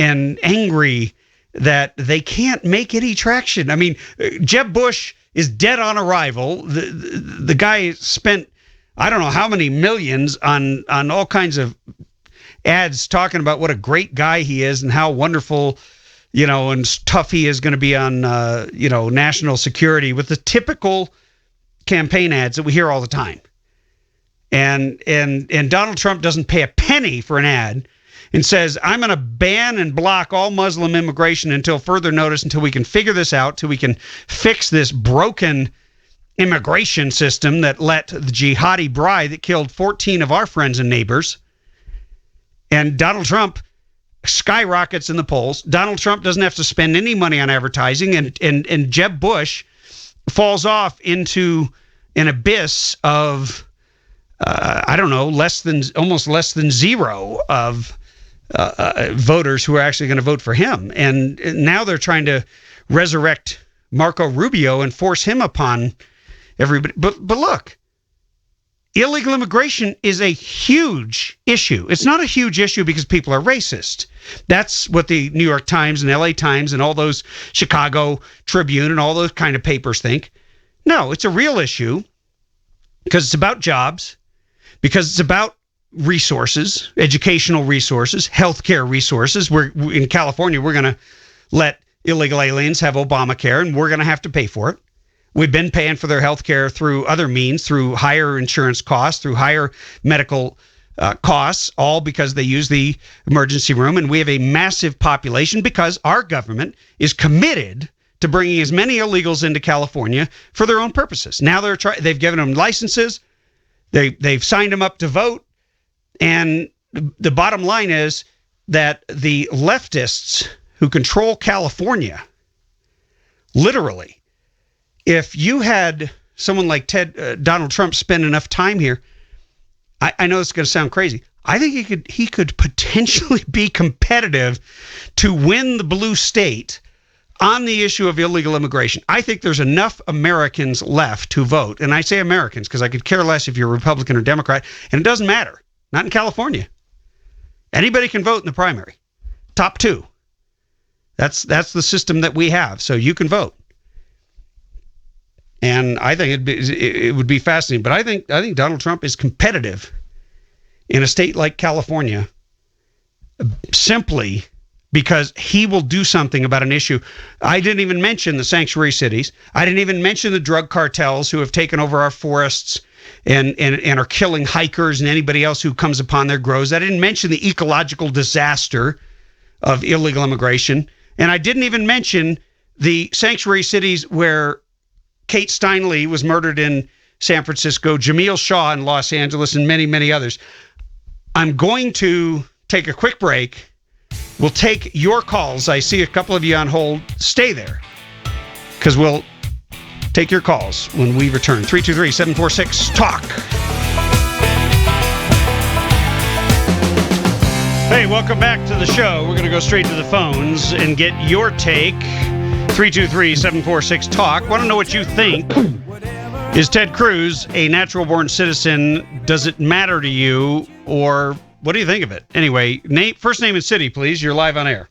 angry that they can't make any traction. I mean, Jeb Bush is dead on arrival. The guy spent I don't know how many millions on all kinds of ads talking about what a great guy he is and how wonderful, and tough he is going to be on, national security, with the typical campaign ads that we hear all the time. And Donald Trump doesn't pay a penny for an ad and says, I'm going to ban and block all Muslim immigration until further notice, until we can figure this out, till we can fix this broken immigration system that let the jihadi bride that killed 14 of our friends and neighbors. And Donald Trump skyrockets in the polls. Donald Trump doesn't have to spend any money on advertising, and Jeb Bush falls off into an abyss of almost less than zero of voters who are actually going to vote for him. And now they're trying to resurrect Marco Rubio and force him upon everybody. But look, illegal immigration is a huge issue. It's not a huge issue because people are racist. That's what the New York Times and LA Times and all those Chicago Tribune and all those kind of papers think. No, it's a real issue because it's about jobs, because it's about resources, educational resources, healthcare resources. In California, we're going to let illegal aliens have Obamacare, and we're going to have to pay for it. We've been paying for their health care through other means, through higher insurance costs, through higher medical costs, all because they use the emergency room. And we have a massive population because our government is committed to bringing as many illegals into California for their own purposes. Now they've given them licenses. They've signed them up to vote. And the bottom line is that the leftists who control California, literally, if you had someone like Donald Trump spend enough time here, I know it's going to sound crazy. I think he could potentially be competitive to win the blue state on the issue of illegal immigration. I think there's enough Americans left to vote. And I say Americans because I could care less if you're Republican or Democrat. And it doesn't matter. Not in California. Anybody can vote in the primary. Top two. That's the system that we have. So you can vote. And I think it would be fascinating. But I think Donald Trump is competitive in a state like California simply because he will do something about an issue. I didn't even mention the sanctuary cities. I didn't even mention the drug cartels who have taken over our forests and are killing hikers and anybody else who comes upon their groves. I didn't mention the ecological disaster of illegal immigration. And I didn't even mention the sanctuary cities where Kate Steinle was murdered in San Francisco, Jameel Shaw in Los Angeles, and many, many others. I'm going to take a quick break. We'll take your calls. I see a couple of you on hold. Stay there, because we'll take your calls when we return. 323-746-TALK. Hey, welcome back to the show. We're going to go straight to the phones and get your take. 323-746-TALK. Want to know what you think. Is Ted Cruz a natural-born citizen? Does it matter to you? Or what do you think of it? Anyway, first name and city, please. You're live on air.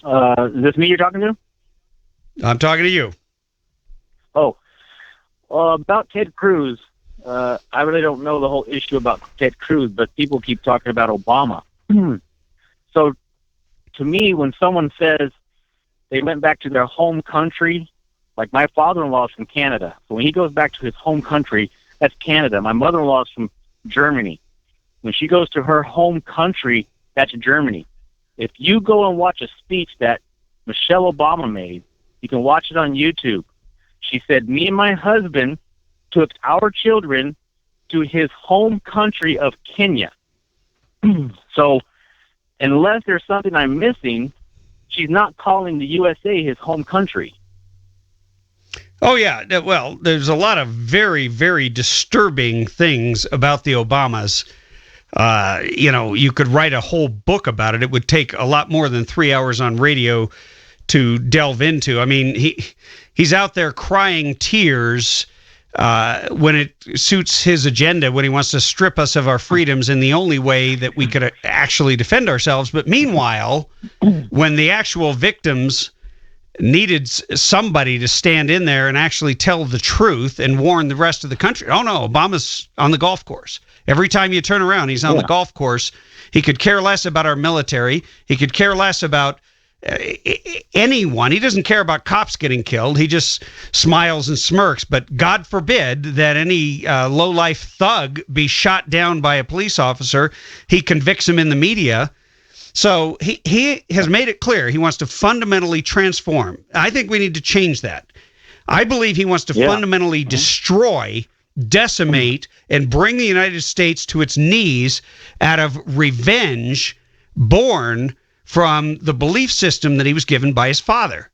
Is this me you're talking to? I'm talking to you. Oh. About Ted Cruz, I really don't know the whole issue about Ted Cruz, but people keep talking about Obama. So, to me, when someone says they went back to their home country, like my father-in-law is from Canada. So when he goes back to his home country, that's Canada. My mother-in-law is from Germany. When she goes to her home country, that's Germany. If you go and watch a speech that Michelle Obama made, you can watch it on YouTube. She said, me and my husband took our children to his home country of Kenya. So unless there's something I'm missing, she's not calling the USA his home country. Oh, yeah. Well, there's a lot of very, very disturbing things about the Obamas. You could write a whole book about it. It would take a lot more than 3 hours on radio to delve into. I mean, he's out there crying tears when it suits his agenda, when he wants to strip us of our freedoms in the only way that we could actually defend ourselves. But meanwhile, when the actual victims needed somebody to stand in there and actually tell the truth and warn the rest of the country. Oh no, Obama's on the golf course. Every time you turn around, he's on the golf course. He could care less about our military. He could care less about anyone. He doesn't care about cops getting killed. He just smiles and smirks. But God forbid that any low-life thug be shot down by a police officer. He convicts him in the media. So he has made it clear he wants to fundamentally transform. I think we need to change that. I believe he wants to fundamentally destroy, decimate, and bring the United States to its knees out of revenge born from the belief system that he was given by his father.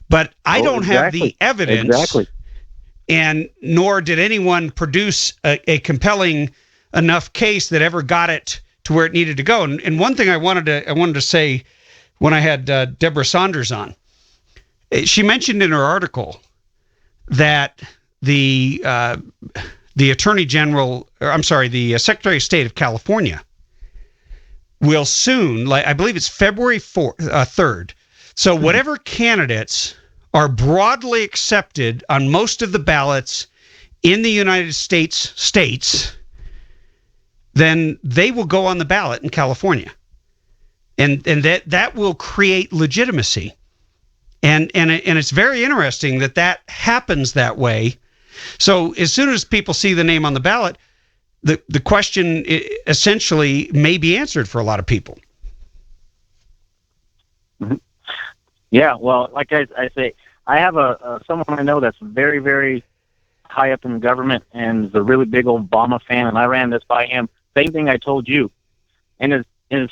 But I don't have the evidence, and nor did anyone produce a compelling enough case that ever got it to where it needed to go. And one thing I wanted to say when I had Deborah Saunders on, she mentioned in her article that the Attorney General, or I'm sorry, the Secretary of State of California will soon, I believe it's February 3rd. So whatever candidates are broadly accepted on most of the ballots in the United States, then they will go on the ballot in California. And that will create legitimacy. And it's very interesting that happens that way. So as soon as people see the name on the ballot, the question essentially may be answered for a lot of people. Mm-hmm. Yeah, well, like I say, I have someone I know that's very, very high up in the government and is a really big Obama fan, and I ran this by him. Same thing I told you. And his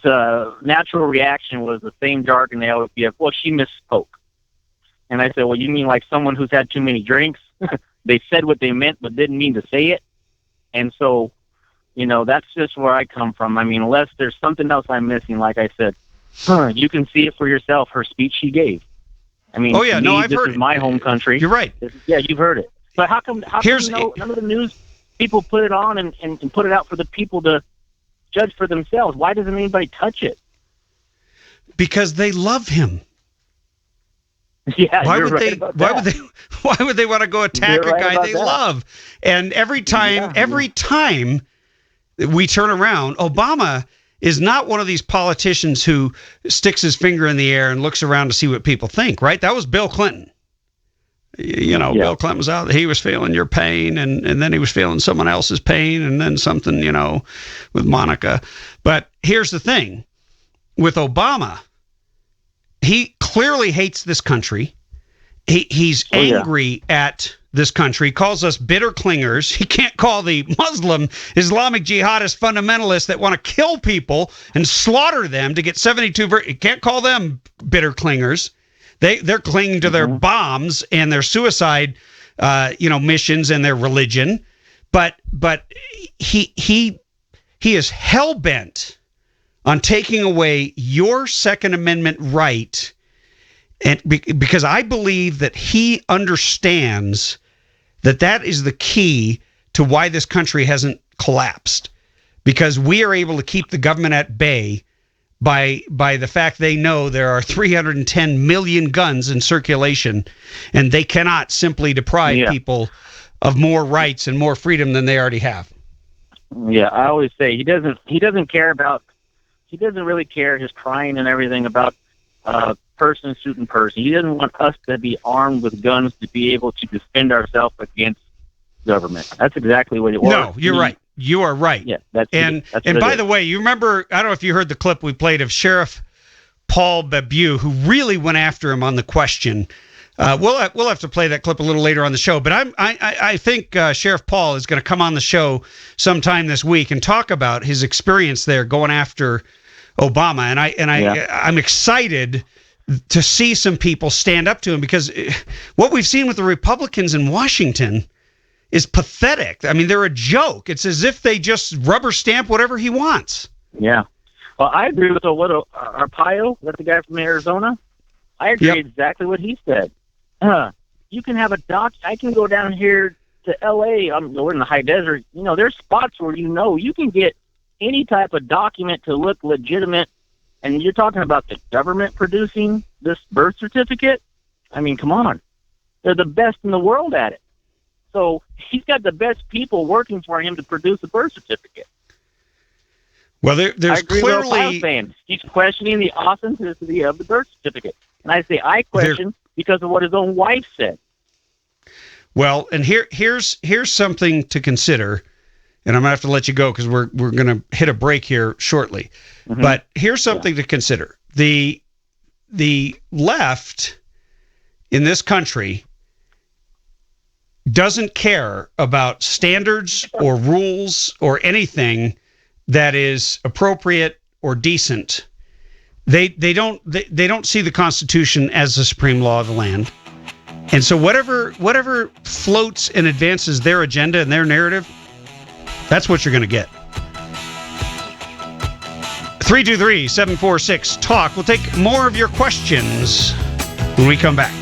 natural reaction was the same jargon they always give. Well, she misspoke. And I said, well, you mean like someone who's had too many drinks? They said what they meant but didn't mean to say it. And so, that's just where I come from. I mean, unless there's something else I'm missing, like I said, you can see it for yourself, her speech she gave. I mean, I've heard it. This is my home country. You're right. Yeah, you've heard it. But how come none of the news people put it on and put it out for the people to judge for themselves? Why doesn't anybody touch it? Because they love him. Yeah, why would they want to go attack a guy they love? And every time we turn around, Obama is not one of these politicians who sticks his finger in the air and looks around to see what people think, right? That was Bill Clinton. Bill Clinton was out. He was feeling your pain, and then he was feeling someone else's pain, and then something, with Monica. But here's the thing. With Obama, he clearly hates this country. He's angry at this country, calls us bitter clingers. He can't call the Muslim Islamic jihadist fundamentalists that want to kill people and slaughter them to get 72. He can't call them bitter clingers. They're clinging to their bombs and their suicide, missions and their religion. But he is hell bent on taking away your Second Amendment right, and because I believe that he understands that is the key to why this country hasn't collapsed, because we are able to keep the government at bay by the fact they know there are 310 million guns in circulation, and they cannot simply deprive people of more rights and more freedom than they already have. Yeah, I always say he doesn't really care, his crying and everything about person shooting person. He doesn't want us to be armed with guns to be able to defend ourselves against government. That's exactly what it was. No, you're right. You are right. Yeah, that's by the way, you remember, I don't know if you heard the clip we played of Sheriff Paul Babu, who really went after him on the question. We'll have to play that clip a little later on the show, but I think Sheriff Paul is going to come on the show sometime this week and talk about his experience there going after Obama, and I'm excited to see some people stand up to him, because what we've seen with the Republicans in Washington is pathetic. I mean, they're a joke. It's as if they just rubber stamp whatever he wants. Yeah. Well, I agree with Arpaio, that's the guy from Arizona. I agree exactly what he said. You can have I can go down here to L.A. We're in the high desert. There's spots where you can get any type of document to look legitimate, and you're talking about the government producing this birth certificate, I mean, come on. They're the best in the world at it. So he's got the best people working for him to produce a birth certificate. Well, there's I agree clearly... with Ohio fans. He's questioning the authenticity of the birth certificate. And I say I question because of what his own wife said. Well, and here's something to consider, and I'm going to have to let you go because we're going to hit a break here shortly. Mm-hmm. But here's something to consider. The left in this country doesn't care about standards or rules or anything that is appropriate or decent. They don't see the Constitution as the supreme law of the land. And so whatever floats and advances their agenda and their narrative, that's what you're going to get. 323-746-TALK. We'll take more of your questions when we come back.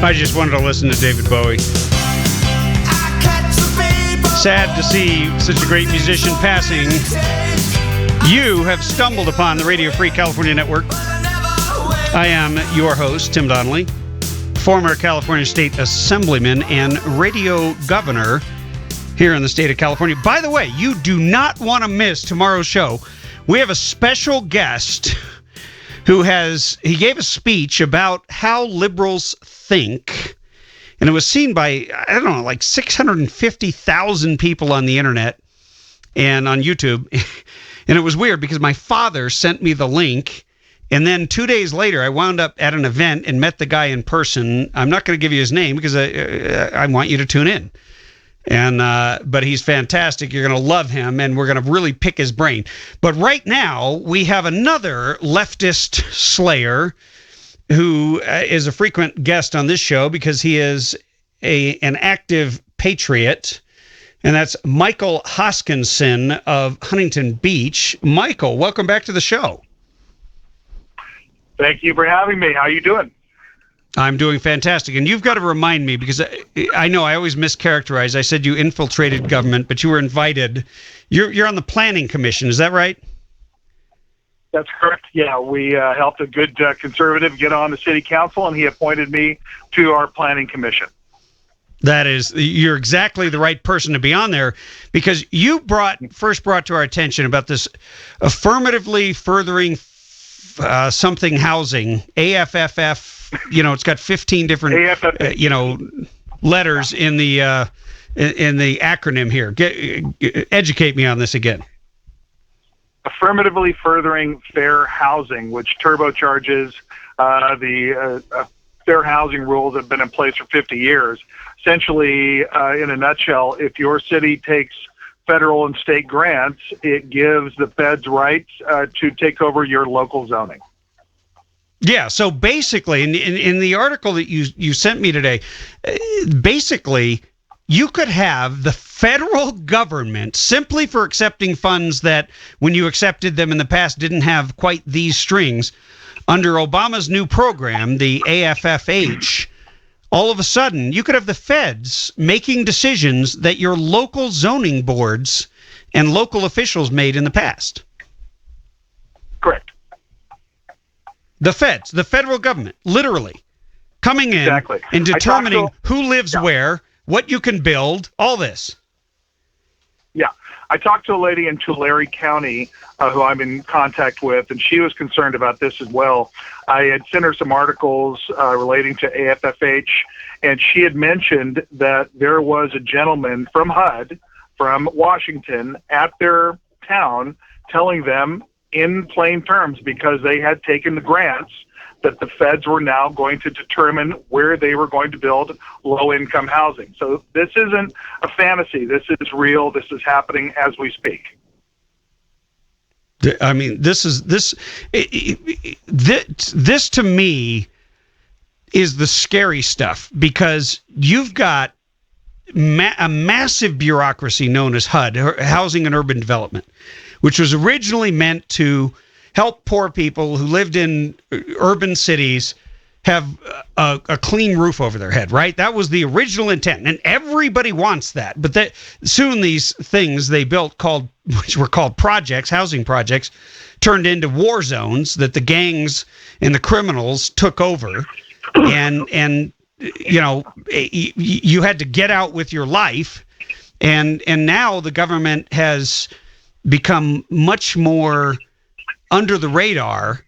I just wanted to listen to David Bowie. Sad to see such a great musician passing. You have stumbled upon the Radio Free California Network. I am your host, Tim Donnelly, former California State Assemblyman and radio governor here in the state of California. By the way, you do not want to miss tomorrow's show. We have a special guest who he gave a speech about how liberals think, and it was seen by, I don't know, like 650,000 people on the internet and on YouTube. And it was weird because my father sent me the link, and then 2 days later, I wound up at an event and met the guy in person. I'm not going to give you his name because I want you to tune in. And but he's fantastic. You're going to love him, and we're going to really pick his brain. But right now, we have another leftist slayer who is a frequent guest on this show because he is an active patriot, and that's Michael Hoskinson of Huntington Beach. Michael, welcome back to the show. Thank you for having me. How you doing? I'm doing fantastic. And you've got to remind me, because I know I always mischaracterize. I said you infiltrated government, but you were invited. You're on the Planning Commission. Is that right? That's correct. Yeah, we helped a good conservative get on the city council, and he appointed me to our Planning Commission. You're exactly the right person to be on there, because you first brought to our attention about this affirmatively furthering something housing, AFFF. It's got 15 different, letters in the acronym here. Educate me on this again. Affirmatively furthering fair housing, which turbocharges the fair housing rules that have been in place for 50 years. Essentially, in a nutshell, if your city takes federal and state grants, it gives the feds rights to take over your local zoning. Yeah, so basically, in the article that you sent me today, basically, you could have the federal government, simply for accepting funds that, when you accepted them in the past, didn't have quite these strings, under Obama's new program, the AFFH, all of a sudden, you could have the feds making decisions that your local zoning boards and local officials made in the past. Correct. The feds, the federal government, literally coming in and determining who lives where, what you can build, all this. Yeah. I talked to a lady in Tulare County who I'm in contact with, and she was concerned about this as well. I had sent her some articles relating to AFFH, and she had mentioned that there was a gentleman from HUD, from Washington, at their town telling them in plain terms, because they had taken the grants, that the feds were now going to determine where they were going to build low-income housing. So this isn't a fantasy. This is real. This is happening as we speak. I mean, this to me is the scary stuff, because you've got a massive bureaucracy known as HUD, Housing and Urban Development, which was originally meant to help poor people who lived in urban cities have a clean roof over their head, right? That was the original intent, and everybody wants that. But soon these things they built, which were called projects, housing projects, turned into war zones that the gangs and the criminals took over, and you had to get out with your life, and now the government has become much more under the radar.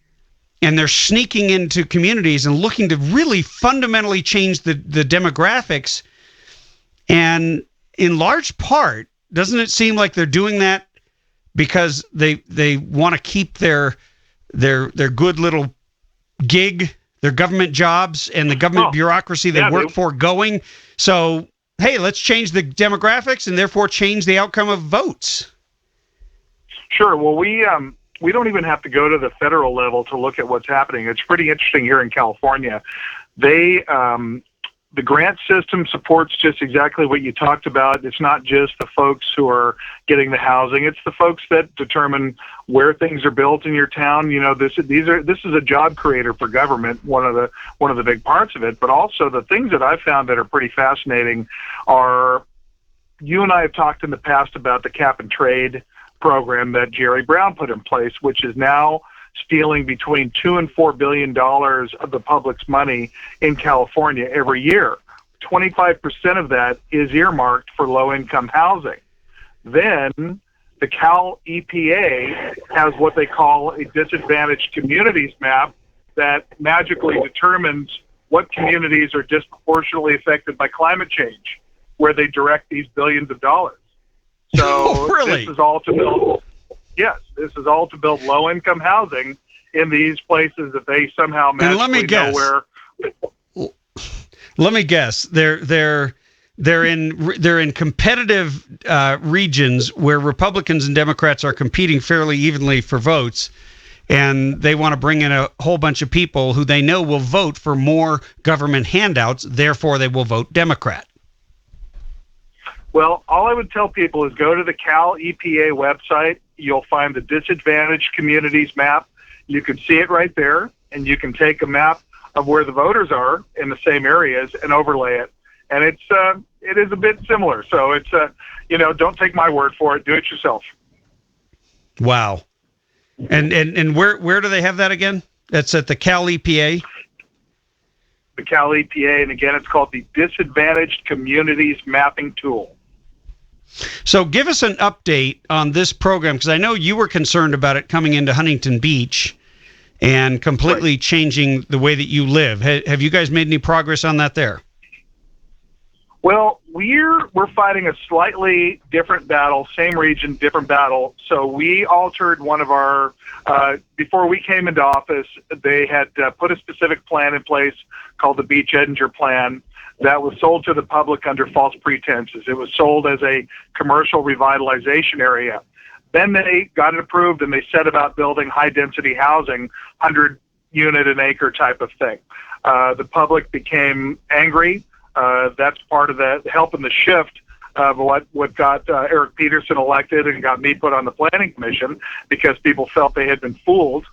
And they're sneaking into communities and looking to really fundamentally change the demographics. And in large part, doesn't it seem like they're doing that because they want to keep their good little gig, their government jobs and the government bureaucracy they work for going? So, hey, let's change the demographics and therefore change the outcome of votes. Sure. Well, we don't even have to go to the federal level to look at what's happening. It's pretty interesting here in California. The grant system supports just exactly what you talked about. It's not just the folks who are getting the housing. It's the folks that determine where things are built in your town. You know, this is a job creator for government, one of the big parts of it. But also the things that I've found that are pretty fascinating are, you and I have talked in the past about the cap and trade program that Jerry Brown put in place, which is now stealing between $2 and $4 billion of the public's money in California every year. 25% of that is earmarked for low-income housing. Then the Cal EPA has what they call a disadvantaged communities map that magically determines what communities are disproportionately affected by climate change, where they direct these billions of dollars. So really? This is all to build low-income housing in these places that they somehow magically know where. Let me guess. They're in competitive regions where Republicans and Democrats are competing fairly evenly for votes, and they want to bring in a whole bunch of people who they know will vote for more government handouts. Therefore, they will vote Democrat. Well, all I would tell people is go to the Cal EPA website. You'll find the disadvantaged communities map. You can see it right there, and you can take a map of where the voters are in the same areas and overlay it. And it is a bit similar. So it's don't take my word for it. Do it yourself. Wow. And where do they have that again? That's at the Cal EPA. The Cal EPA, and again, it's called the Disadvantaged Communities Mapping Tool. So give us an update on this program, because I know you were concerned about it coming into Huntington Beach and completely changing the way that you live. Have you guys made any progress on that there? Well, we're fighting a slightly different battle, same region, different battle. So we altered one of our, before we came into office, they had put a specific plan in place called the Beach Edinger Plan that was sold to the public under false pretenses. It was sold as a commercial revitalization area. Then they got it approved and they set about building high-density housing, 100-unit an acre type of thing. The public became angry. That's part of the help in the shift of what got Eric Peterson elected and got me put on the planning commission, because people felt they had been fooled,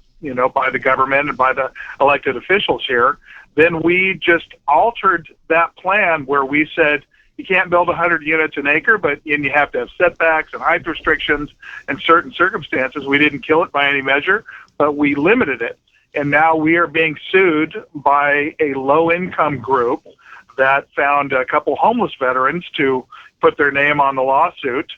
by the government and by the elected officials here. Then we just altered that plan where we said you can't build 100 units an acre, and you have to have setbacks and height restrictions and certain circumstances. We didn't kill it by any measure, but we limited it. And now we are being sued by a low-income group that found a couple homeless veterans to put their name on the lawsuit,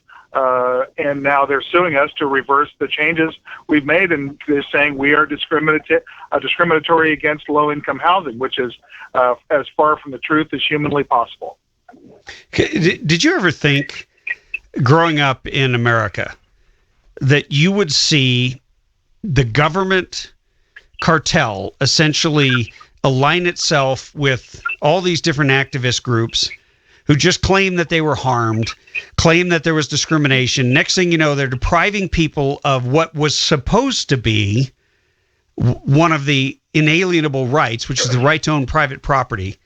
and now they're suing us to reverse the changes we've made, and they're saying we are discriminatory against low-income housing, which is as far from the truth as humanly possible. Did you ever think, growing up in America, that you would see the government cartel essentially align itself with all these different activist groups who just claim that they were harmed, claim that there was discrimination? Next thing you know, they're depriving people of what was supposed to be one of the inalienable rights, which is the right to own private property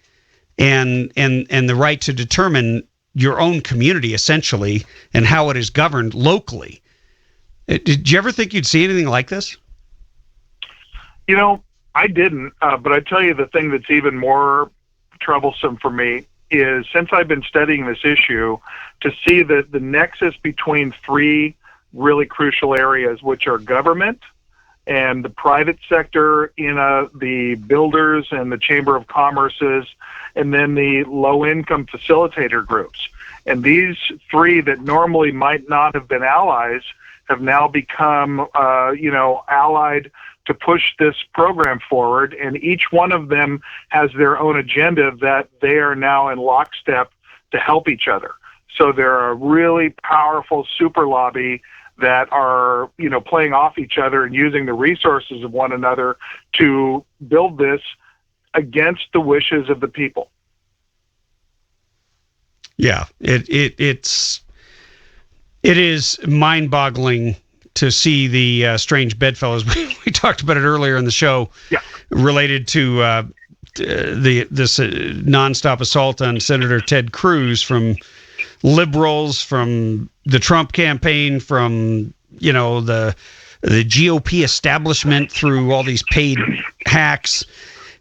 and the right to determine your own community, essentially, and how it is governed locally. Did you ever think you'd see anything like this? I didn't, but I tell you the thing that's even more troublesome for me is, since I've been studying this issue, to see the nexus between three really crucial areas, which are government and the private sector, the builders and the Chamber of Commerce's, and then the low-income facilitator groups. And these three that normally might not have been allies have now become, allied to push this program forward. And each one of them has their own agenda that they are now in lockstep to help each other. So they're a really powerful super lobby that are, playing off each other and using the resources of one another to build this against the wishes of the people. Yeah, it is mind-boggling to see the strange bedfellows. We talked about it earlier in the show, related to this nonstop assault on Senator Ted Cruz from liberals, from the Trump campaign, from the GOP establishment through all these paid hacks.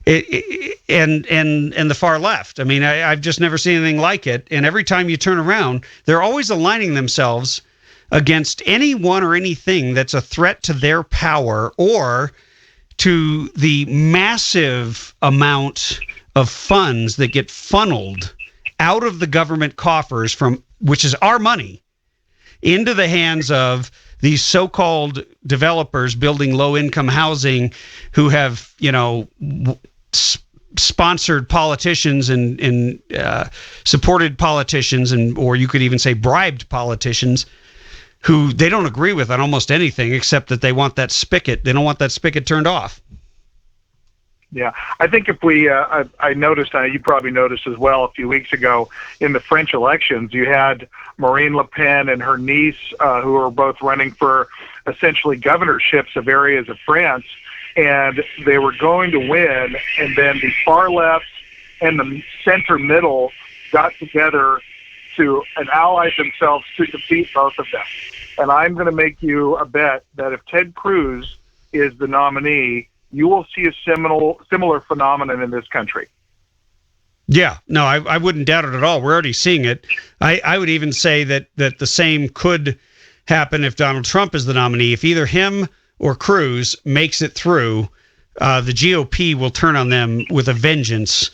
And the far left. I mean, I've just never seen anything like it. And every time you turn around, they're always aligning themselves against anyone or anything that's a threat to their power or to the massive amount of funds that get funneled out of the government coffers, which is our money, into the hands of these so-called developers building low-income housing who have, sponsored politicians and supported politicians, or you could even say bribed politicians, who they don't agree with on almost anything except that they want that spigot. They don't want that spigot turned off. Yeah, I think if we, I noticed, you probably noticed as well, a few weeks ago in the French elections, you had Marine Le Pen and her niece, who are both running for essentially governorships of areas of France, and they were going to win, and then the far left and the center middle got together and allied themselves to defeat both of them. And I'm going to make you a bet that if Ted Cruz is the nominee, you will see a similar phenomenon in this country. Yeah, no, I wouldn't doubt it at all. We're already seeing it. I would even say that the same could happen if Donald Trump is the nominee. If either him or Cruz makes it through, the GOP will turn on them with a vengeance.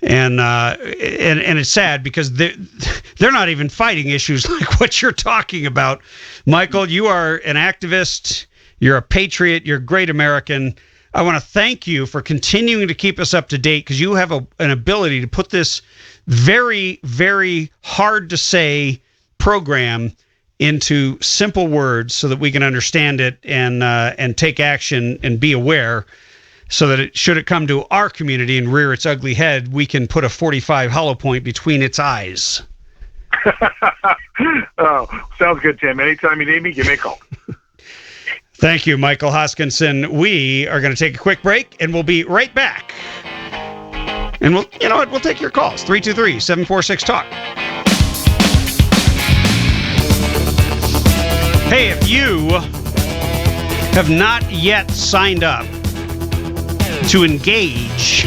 And it's sad because they're not even fighting issues like what you're talking about. Michael, you are an activist. You're a patriot. You're a great American. I want to thank you for continuing to keep us up to date, because you have an ability to put this very, very hard to say program into simple words so that we can understand it and take action and be aware, so that should it come to our community and rear its ugly head, we can put a 45 hollow point between its eyes. Oh, sounds good, Tim. Anytime you need me, give me a call. Thank you, Michael Hoskinson. We are going to take a quick break, and we'll be right back. And we'll take your calls. 323-746-TALK. Hey, if you have not yet signed up to engage,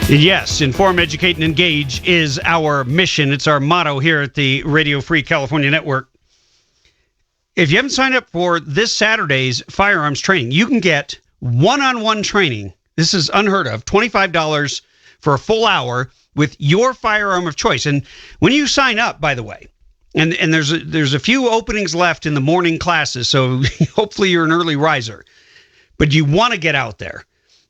yes, inform, educate, and engage is our mission. It's our motto here at the Radio Free California Network. If you haven't signed up for this Saturday's firearms training, you can get one-on-one training. This is unheard of. $25 for a full hour with your firearm of choice. And when you sign up, by the way, and there's a few openings left in the morning classes, so hopefully you're an early riser. But you want to get out there,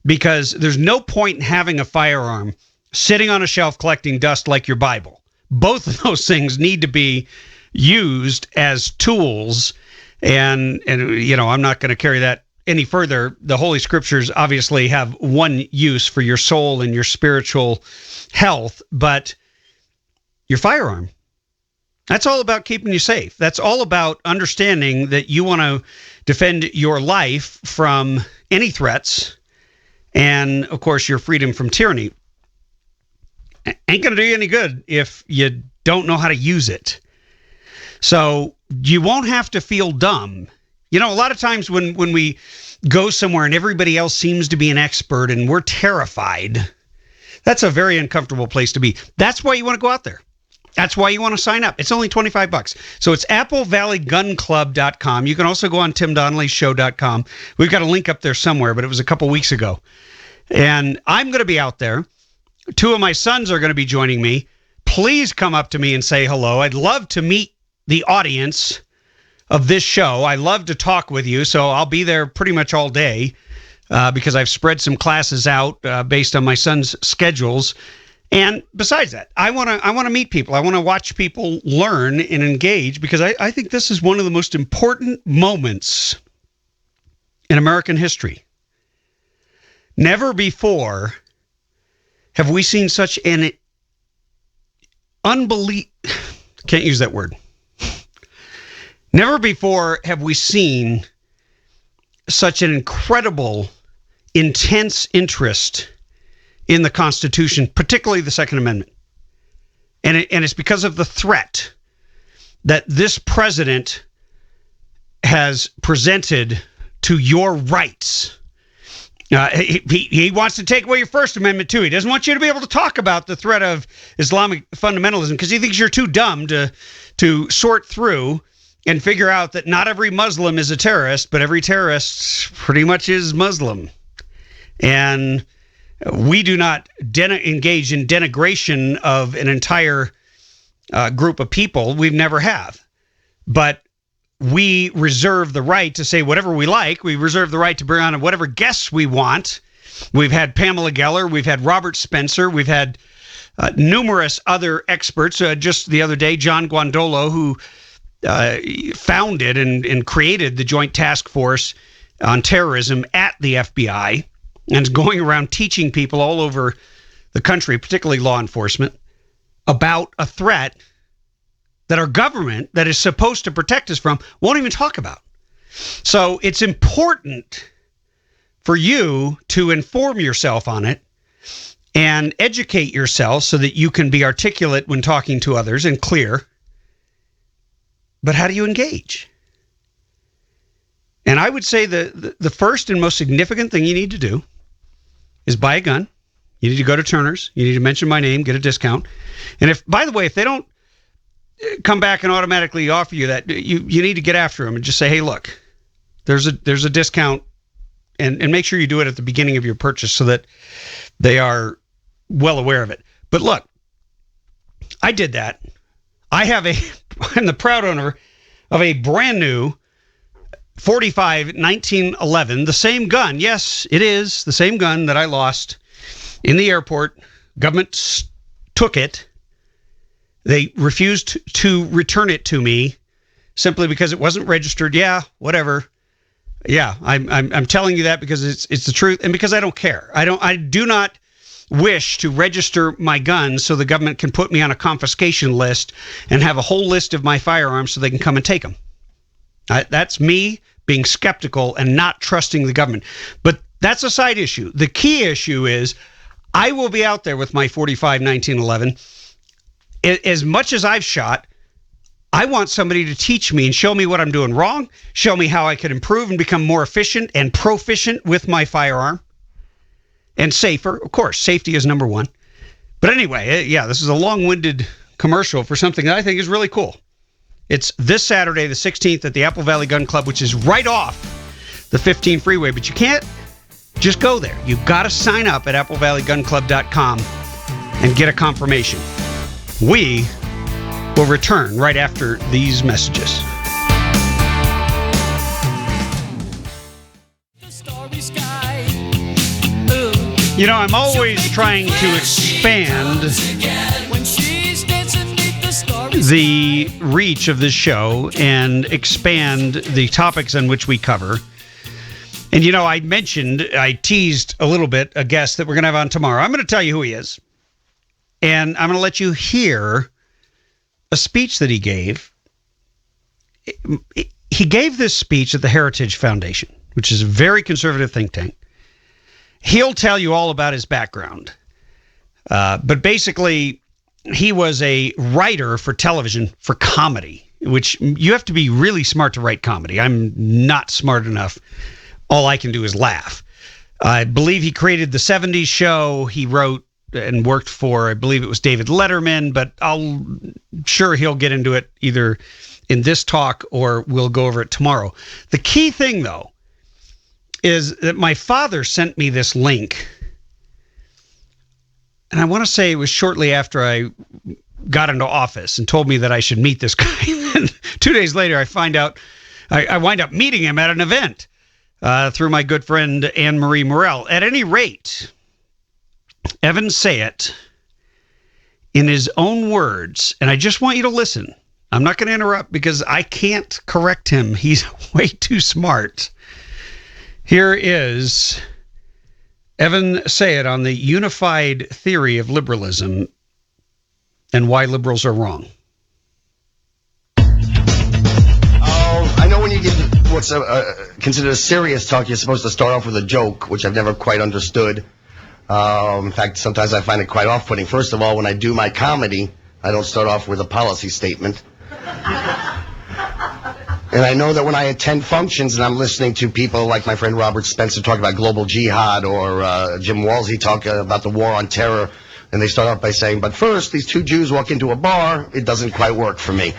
because there's no point in having a firearm sitting on a shelf collecting dust like your Bible. Both of those things need to be used as tools, and I'm not going to carry that any further. The Holy Scriptures obviously have one use for your soul and your spiritual health, but your firearm, that's all about keeping you safe. That's all about understanding that you want to defend your life from any threats, and of course your freedom from tyranny. Ain't going to do you any good if you don't know how to use it. So you won't have to feel dumb You know, a lot of times when we go somewhere and everybody else seems to be an expert and we're terrified, that's a very uncomfortable place to be. That's why you want to go out there. That's why you want to sign up. It's only $25. So it's applevalleygunclub.com. You can also go on timdonnellyshow.com. We've got a link up there somewhere, but it was a couple weeks ago. And I'm going to be out there. 2 of my sons are going to be joining me. Please come up to me and say hello. I'd love to meet the audience of this show. I love to talk with you, so I'll be there pretty much all day because I've spread some classes out based on my son's schedules. And besides that, I want to meet people. I want to watch people learn and engage because I think this is one of the most important moments in American history. Never before have we seen such an can't use that word. Never before have we seen such an incredible, intense interest in the Constitution, particularly the Second Amendment. And it's because of the threat that this president has presented to your rights. He wants to take away your First Amendment, too. He doesn't want you to be able to talk about the threat of Islamic fundamentalism because he thinks you're too dumb to sort through and figure out that not every Muslim is a terrorist, but every terrorist pretty much is Muslim. And we do not engage in denigration of an entire group of people. We never have. But we reserve the right to say whatever we like. We reserve the right to bring on whatever guests we want. We've had Pamela Geller. We've had Robert Spencer. We've had numerous other experts. Just the other day, John Guandolo, who founded and created the Joint Task Force on Terrorism at the FBI, and is going around teaching people all over the country, particularly law enforcement, about a threat that our government, that is supposed to protect us from, won't even talk about. So it's important for you to inform yourself on it and educate yourself so that you can be articulate when talking to others and clear. But how do you engage? And I would say the first and most significant thing you need to do is buy a gun. You need to go to Turner's. You need to mention my name, get a discount. And if, by the way, if they don't come back and automatically offer you that, you need to get after them and just say, hey, look, there's a discount, and make sure you do it at the beginning of your purchase so that they are well aware of it. But look, I did that. I'm the proud owner of a brand new 45 1911, the same gun. Yes, it is the same gun that I lost in the airport. Government took it. They refused to return it to me simply because it wasn't registered. Yeah, whatever. Yeah, I'm telling you that because it's the truth and because I don't care. I do not wish to register my guns so the government can put me on a confiscation list and have a whole list of my firearms so they can come and take them. That's me being skeptical and not trusting the government. But that's a side issue. The key issue is I will be out there with my 45 1911. As much as I've shot, I want somebody to teach me and show me what I'm doing wrong, show me how I can improve and become more efficient and proficient with my firearm and safer. Of course, safety is number one. But anyway, yeah, this is a long-winded commercial for something that I think is really cool. It's this Saturday, the 16th, at the Apple Valley Gun Club, which is right off the 15 freeway. But you can't just go there. You've got to sign up at applevalleygunclub.com and get a confirmation. We will return right after these messages. You know, I'm always trying to expand the reach of this show and expand the topics on which we cover. And, you know, I teased a little bit a guest that we're going to have on tomorrow. I'm going to tell you who he is. And I'm going to let you hear a speech that he gave. He gave this speech at the Heritage Foundation, which is a very conservative think tank. He'll tell you all about his background. But basically, he was a writer for television for comedy. which you have to be really smart to write comedy. I'm not smart enough. All I can do is laugh. I believe he created the 70s show. He wrote and worked for, I believe it was David Letterman, but sure he'll get into it either in this talk or we'll go over it tomorrow. The key thing, though, is that my father sent me this link, and I want to say it was shortly after I got into office and told me that I should meet this guy. And 2 days later, I wind up meeting him at an event through my good friend Anne-Marie Morel. At any rate, Evan Sayet, in his own words, and I just want you to listen. I'm not going to interrupt because I can't correct him. He's way too smart. Here is Evan Sayet on the unified theory of liberalism and why liberals are wrong. I know when you give what's considered a serious talk, you're supposed to start off with a joke, which I've never quite understood. In fact, sometimes I find it quite off-putting. First of all, when I do my comedy, I don't start off with a policy statement. And I know that when I attend functions and I'm listening to people like my friend Robert Spencer talk about global jihad, or Jim Walsey talk about the war on terror, and they start off by saying, but first, these two Jews walk into a bar, it doesn't quite work for me.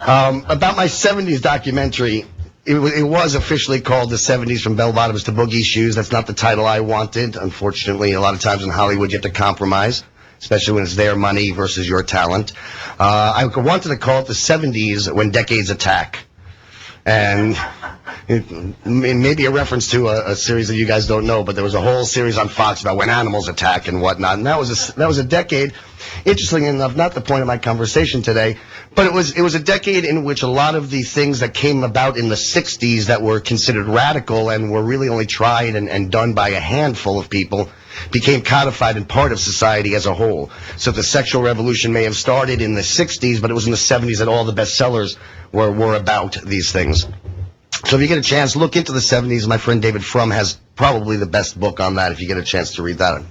About my 70s documentary, it was officially called The 70s from Bell Bottoms to Boogie Shoes. That's not the title I wanted. Unfortunately, a lot of times in Hollywood, you have to compromise, especially when it's their money versus your talent. I wanted to call it The 70s When Decades Attack. And it may be a reference to a series that you guys don't know, but there was a whole series on Fox about when animals attack and whatnot. And that was a decade, interestingly enough, not the point of my conversation today, but it was a decade in which a lot of the things that came about in the 60s that were considered radical and were really only tried and done by a handful of people became codified and part of society as a whole. So the sexual revolution may have started in the 60s, but it was in the 70s that all the bestsellers were about these things. So if you get a chance, look into the 70s. My friend David Frum has probably the best book on that if you get a chance to read that.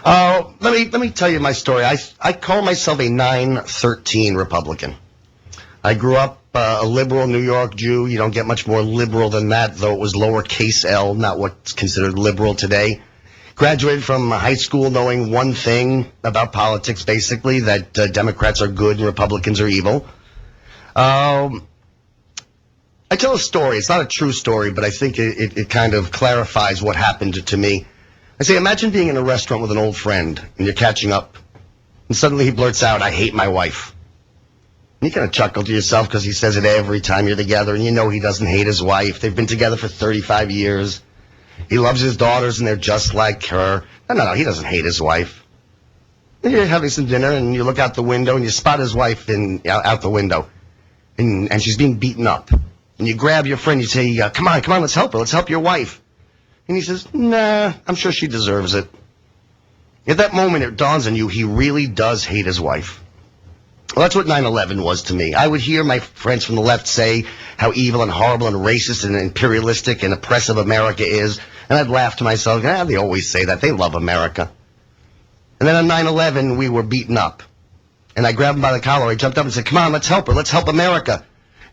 Let me tell you my story. I call myself a 913 Republican. I grew up a liberal New York Jew. You don't get much more liberal than that, though it was lowercase l, not what's considered liberal today. Graduated from high school knowing one thing about politics, basically, that Democrats are good and Republicans are evil. I tell a story. It's not a true story, but I think it kind of clarifies what happened to me. I say, imagine being in a restaurant with an old friend, and you're catching up, and suddenly he blurts out, I hate my wife. And you kind of chuckle to yourself because he says it every time you're together, and you know he doesn't hate his wife. They've been together for 35 years. He loves his daughters, and they're just like her. No, he doesn't hate his wife. And you're having some dinner, and you look out the window, and you spot his wife out the window, and she's being beaten up. And you grab your friend, you say, come on, let's help her. Let's help your wife. And he says, nah, I'm sure she deserves it. At that moment, it dawns on you, he really does hate his wife. Well, that's what 9/11 was to me. I would hear my friends from the left say how evil and horrible and racist and imperialistic and oppressive America is, and I'd laugh to myself, they always say that. They love America. And then on 9/11, we were beaten up. And I grabbed him by the collar. I jumped up and said, come on, let's help her. Let's help America.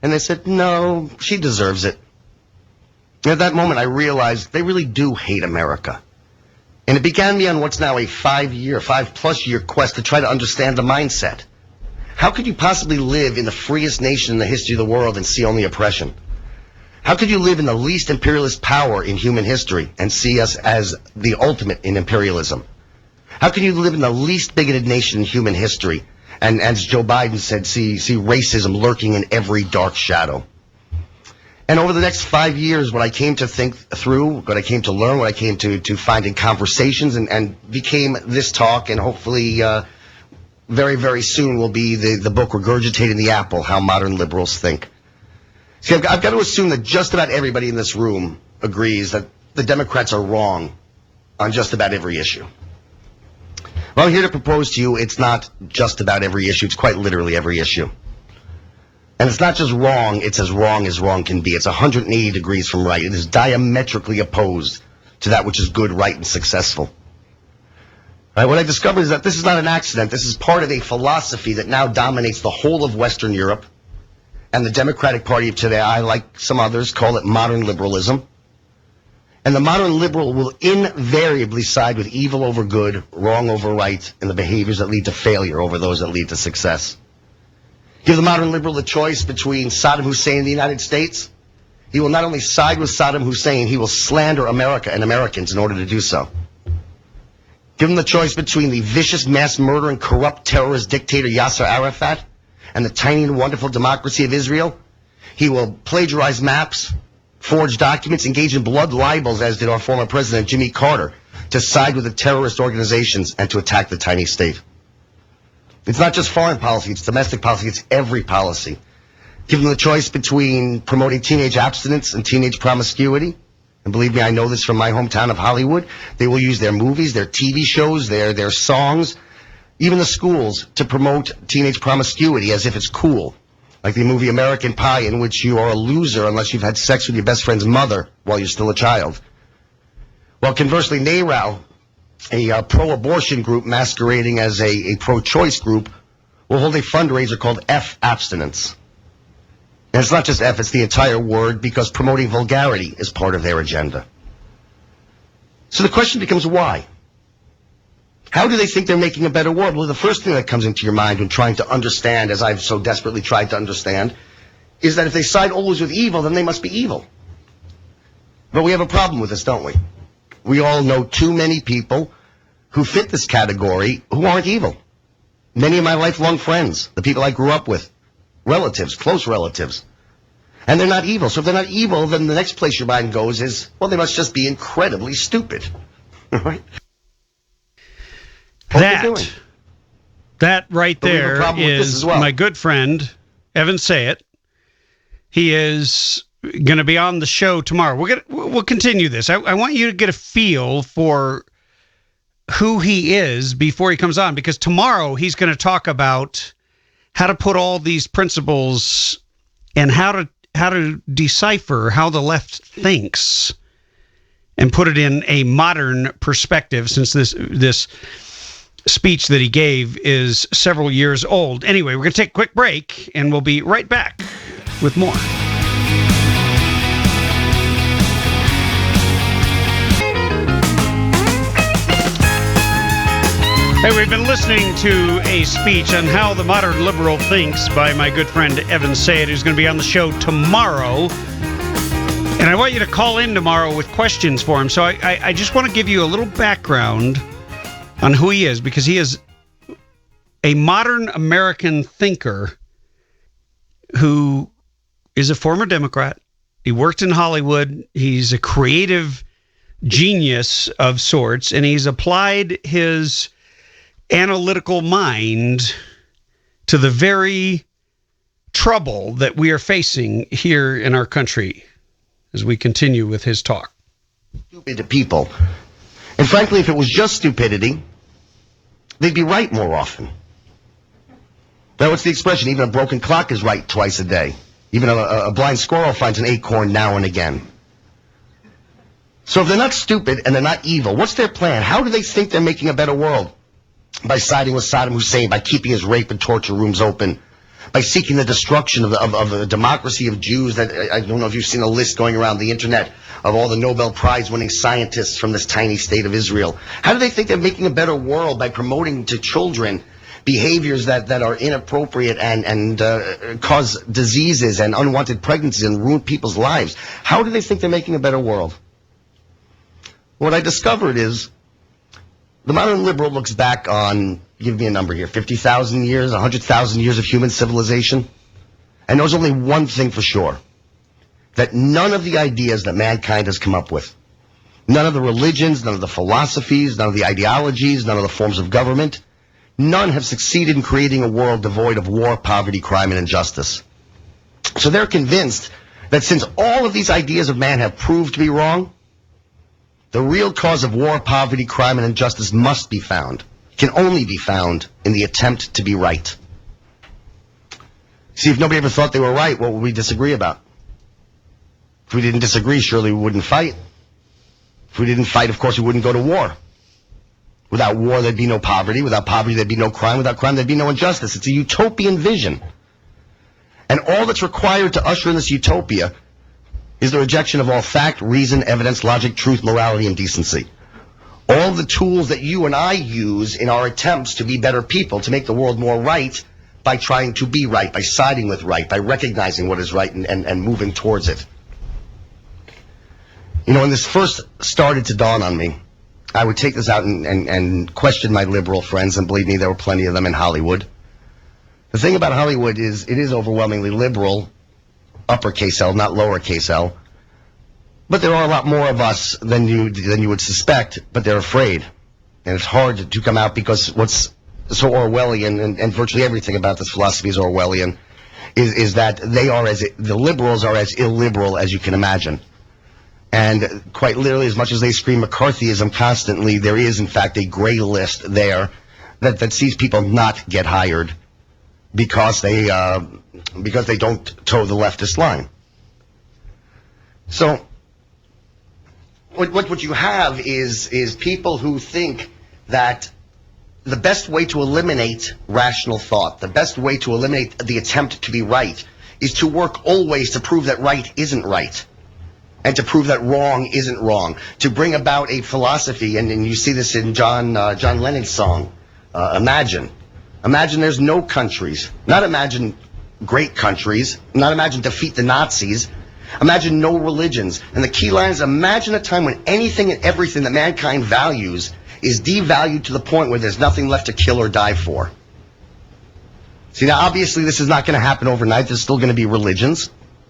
And they said, no, she deserves it. And at that moment, I realized they really do hate America. And it began me on what's now a 5+ year quest to try to understand the mindset. How could you possibly live in the freest nation in the history of the world and see only oppression? How could you live in the least imperialist power in human history and see us as the ultimate in imperialism? How can you live in the least bigoted nation in human history and, as Joe Biden said, see racism lurking in every dark shadow? And over the next 5 years, what I came to think through, what I came to learn, what I came to find in conversations and became this talk, and hopefully very, very soon will be the book Regurgitating the Apple, How Modern Liberals Think. See, I've got to assume that just about everybody in this room agrees that the Democrats are wrong on just about every issue. Well, I'm here to propose to you it's not just about every issue, it's quite literally every issue. And it's not just wrong, it's as wrong can be. It's 180 degrees from right. It is diametrically opposed to that which is good, right, and successful. Right, what I discovered is that this is not an accident. This is part of a philosophy that now dominates the whole of Western Europe, and the Democratic Party of today, I, like some others, call it modern liberalism. And the modern liberal will invariably side with evil over good, wrong over right, and the behaviors that lead to failure over those that lead to success. Give the modern liberal the choice between Saddam Hussein and the United States. He will not only side with Saddam Hussein, he will slander America and Americans in order to do so. Give him the choice between the vicious mass murdering, corrupt terrorist dictator Yasser Arafat and the tiny and wonderful democracy of Israel. He will plagiarize maps, forge documents, engage in blood libels, as did our former president Jimmy Carter, to side with the terrorist organizations and to attack the tiny state. It's not just foreign policy, it's domestic policy, it's every policy. Give them the choice between promoting teenage abstinence and teenage promiscuity. And believe me, I know this from my hometown of Hollywood. They will use their movies, their TV shows, their songs, even the schools, to promote teenage promiscuity as if it's cool. Like the movie American Pie, in which you are a loser unless you've had sex with your best friend's mother while you're still a child. Well, conversely, NARAL, a pro-abortion group masquerading as a pro-choice group, will hold a fundraiser called F Abstinence. And it's not just F, it's the entire word, because promoting vulgarity is part of their agenda. So the question becomes why? How do they think they're making a better world? Well, the first thing that comes into your mind when trying to understand, as I've so desperately tried to understand, is that if they side always with evil, then they must be evil. But we have a problem with this, don't we? We all know too many people who fit this category who aren't evil. Many of my lifelong friends, the people I grew up with, relatives, close relatives. And they're not evil. So if they're not evil, then the next place your mind goes is, well, they must just be incredibly stupid. Right? That right there is my good friend, Evan Sayet. He is going to be on the show tomorrow. We'll continue this. I want you to get a feel for who he is before he comes on, because tomorrow he's going to talk about how to put all these principles and how to decipher how the left thinks and put it in a modern perspective, since this speech that he gave is several years old. Anyway, we're going to take a quick break, and we'll be right back with more. Hey, we've been listening to a speech on how the modern liberal thinks by my good friend Evan Sayet, who's going to be on the show tomorrow. And I want you to call in tomorrow with questions for him. So I just want to give you a little background on who he is, because he is a modern American thinker who is a former Democrat. He worked in Hollywood. He's a creative genius of sorts, and he's applied his analytical mind to the very trouble that we are facing here in our country as we continue with his talk. Stupid people. And frankly, if it was just stupidity, they'd be right more often. Now, what's the expression? Even a broken clock is right twice a day. Even a blind squirrel finds an acorn now and again. So if they're not stupid and they're not evil, what's their plan? How do they think they're making a better world? By siding with Saddam Hussein, by keeping his rape and torture rooms open, by seeking the destruction of the democracy of Jews. That I don't know if you've seen a list going around the internet of all the Nobel Prize winning scientists from this tiny state of Israel. How do they think they're making a better world by promoting to children behaviors that are inappropriate and cause diseases and unwanted pregnancies and ruin people's lives? How do they think they're making a better world? What I discovered is the modern liberal looks back on, give me a number here, 50,000 years, 100,000 years of human civilization, and knows only one thing for sure, that none of the ideas that mankind has come up with, none of the religions, none of the philosophies, none of the ideologies, none of the forms of government, none have succeeded in creating a world devoid of war, poverty, crime, and injustice. So they're convinced that since all of these ideas of man have proved to be wrong, the real cause of war, poverty, crime, and injustice must be found, can only be found in the attempt to be right. See, if nobody ever thought they were right, what would we disagree about? If we didn't disagree, surely we wouldn't fight. If we didn't fight, of course, we wouldn't go to war. Without war, there'd be no poverty. Without poverty, there'd be no crime. Without crime, there'd be no injustice. It's a utopian vision. And all that's required to usher in this utopia is the rejection of all fact, reason, evidence, logic, truth, morality, and decency. All the tools that you and I use in our attempts to be better people, to make the world more right, by trying to be right, by siding with right, by recognizing what is right and moving towards it. You know, when this first started to dawn on me, I would take this out and question my liberal friends, and believe me, there were plenty of them in Hollywood. The thing about Hollywood is it is overwhelmingly liberal, uppercase L, not lowercase L. But there are a lot more of us than you would suspect, but they're afraid. And it's hard to come out because what's so Orwellian, and virtually everything about this philosophy is Orwellian, is that the liberals are as illiberal as you can imagine. And quite literally, as much as they scream McCarthyism constantly, there is in fact a gray list there that sees people not get hired because they don't toe the leftist line. So what you have is people who think that the best way to eliminate rational thought, the best way to eliminate the attempt to be right, is to work always to prove that right isn't right, and to prove that wrong isn't wrong, to bring about a philosophy, and you see this in John Lennon's song, Imagine. Imagine there's no countries, not imagine great countries, not imagine defeat the Nazis, imagine no religions. And the key line is, imagine a time when anything and everything that mankind values is devalued to the point where there's nothing left to kill or die for. See, now obviously this is not going to happen overnight. There's still going to be religions,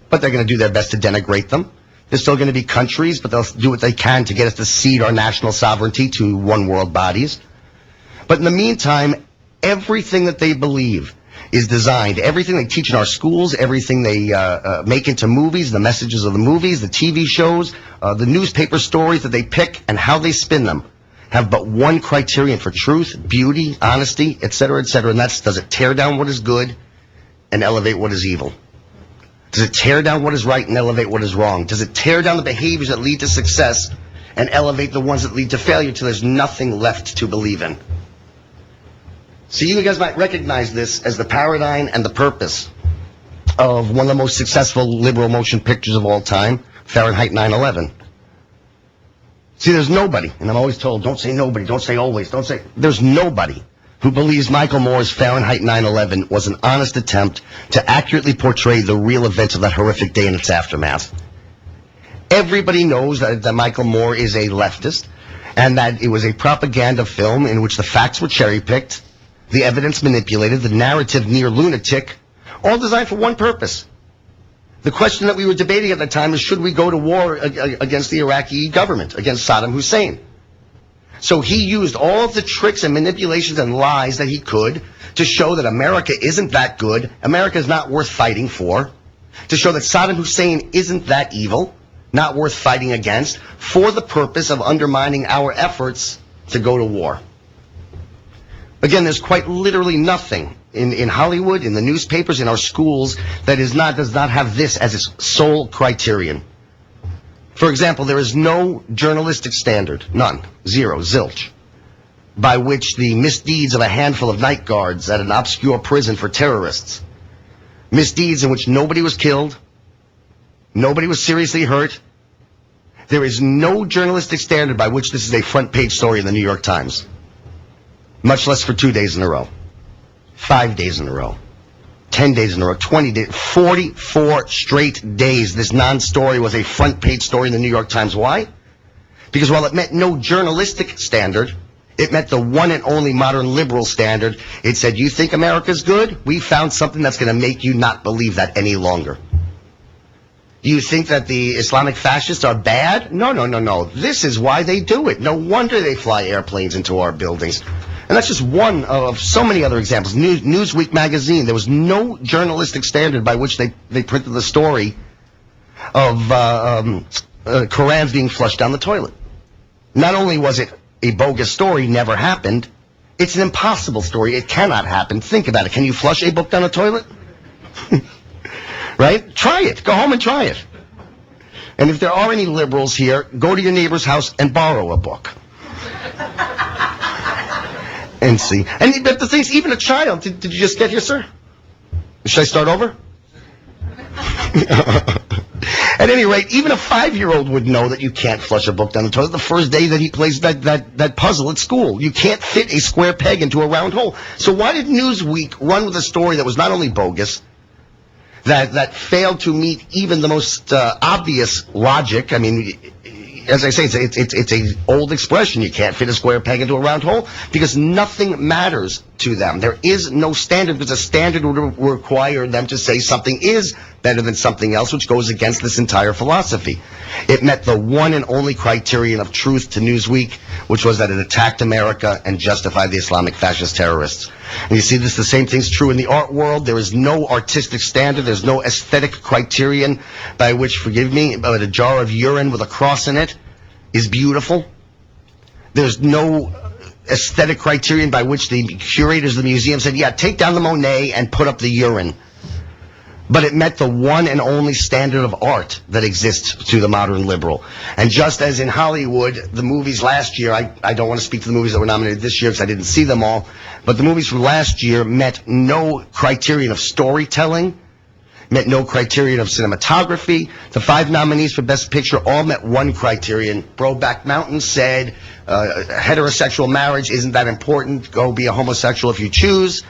but they're going to do their best to denigrate them. There's still going to be countries, but they'll do what they can to get us to cede our national sovereignty to one world bodies. But in the meantime, everything that they believe is designed, everything they teach in our schools, everything they make into movies, the messages of the movies, the TV shows, the newspaper stories that they pick and how they spin them, have but one criterion for truth, beauty, honesty, etc., and that's, does it tear down what is good and elevate what is evil? Does it tear down what is right and elevate what is wrong? Does it tear down the behaviors that lead to success and elevate the ones that lead to failure till there's nothing left to believe in? So you guys might recognize this as the paradigm and the purpose of one of the most successful liberal motion pictures of all time, Fahrenheit 9/11. See, there's nobody, and I'm always told, don't say nobody, don't say always, don't say, there's nobody who believes Michael Moore's Fahrenheit 9/11 was an honest attempt to accurately portray the real events of that horrific day and its aftermath. Everybody knows that Michael Moore is a leftist, and that it was a propaganda film in which the facts were cherry-picked, the evidence manipulated, the narrative near lunatic, all designed for one purpose. The question that we were debating at the time is, should we go to war against the Iraqi government, against Saddam Hussein? So he used all of the tricks and manipulations and lies that he could to show that America isn't that good, America is not worth fighting for, to show that Saddam Hussein isn't that evil, not worth fighting against, for the purpose of undermining our efforts to go to war. Again, there's quite literally nothing in Hollywood, in the newspapers, in our schools that does not have this as its sole criterion. For example, there is no journalistic standard, none, zero, zilch, by which the misdeeds of a handful of night guards at an obscure prison for terrorists, misdeeds in which nobody was killed, nobody was seriously hurt, there is no journalistic standard by which this is a front page story in the New York Times. Much less for 2 days in a row, 5 days in a row, 10 days in a row, 20 days, 44 straight days. This non-story was a front page story in the New York Times. Why? Because while it met no journalistic standard, it met the one and only modern liberal standard. It said, you think America's good? We found something that's going to make you not believe that any longer. You think that the Islamic fascists are bad? No. This is why they do it. No wonder they fly airplanes into our buildings. And that's just one of so many other examples. Newsweek magazine, there was no journalistic standard by which they printed the story of Korans being flushed down the toilet. Not only was it a bogus story, never happened, it's an impossible story. It cannot happen. Think about it. Can you flush a book down a toilet? Right? Try it. Go home and try it. And if there are any liberals here, go to your neighbor's house and borrow a book. And see. But the thing is, even a child, did you just get here, sir? Should I start over? At any rate, even a 5-year-old would know that you can't flush a book down the toilet the first day that he plays that puzzle at school. You can't fit a square peg into a round hole. So why did Newsweek run with a story that was not only bogus, that failed to meet even the most obvious logic? I mean, as I say, it's an old expression. You can't fit a square peg into a round hole, because nothing matters to them. There is no standard, because a standard would require them to say something is better than something else, which goes against this entire philosophy. It met the one and only criterion of truth to Newsweek, which was that it attacked America and justified the Islamic fascist terrorists. And you see this, the same thing's true in the art world. There is no artistic standard. There's no aesthetic criterion by which, forgive me, but a jar of urine with a cross in it is beautiful. There's no aesthetic criterion by which the curators of the museum said, yeah, take down the Monet and put up the urine. But it met the one and only standard of art that exists to the modern liberal. And just as in Hollywood, the movies last year, I don't want to speak to the movies that were nominated this year because I didn't see them all, but the movies from last year met no criterion of storytelling, met no criterion of cinematography. The 5 nominees for Best Picture all met one criterion. Brokeback Mountain said heterosexual marriage isn't that important. Go be a homosexual if you choose.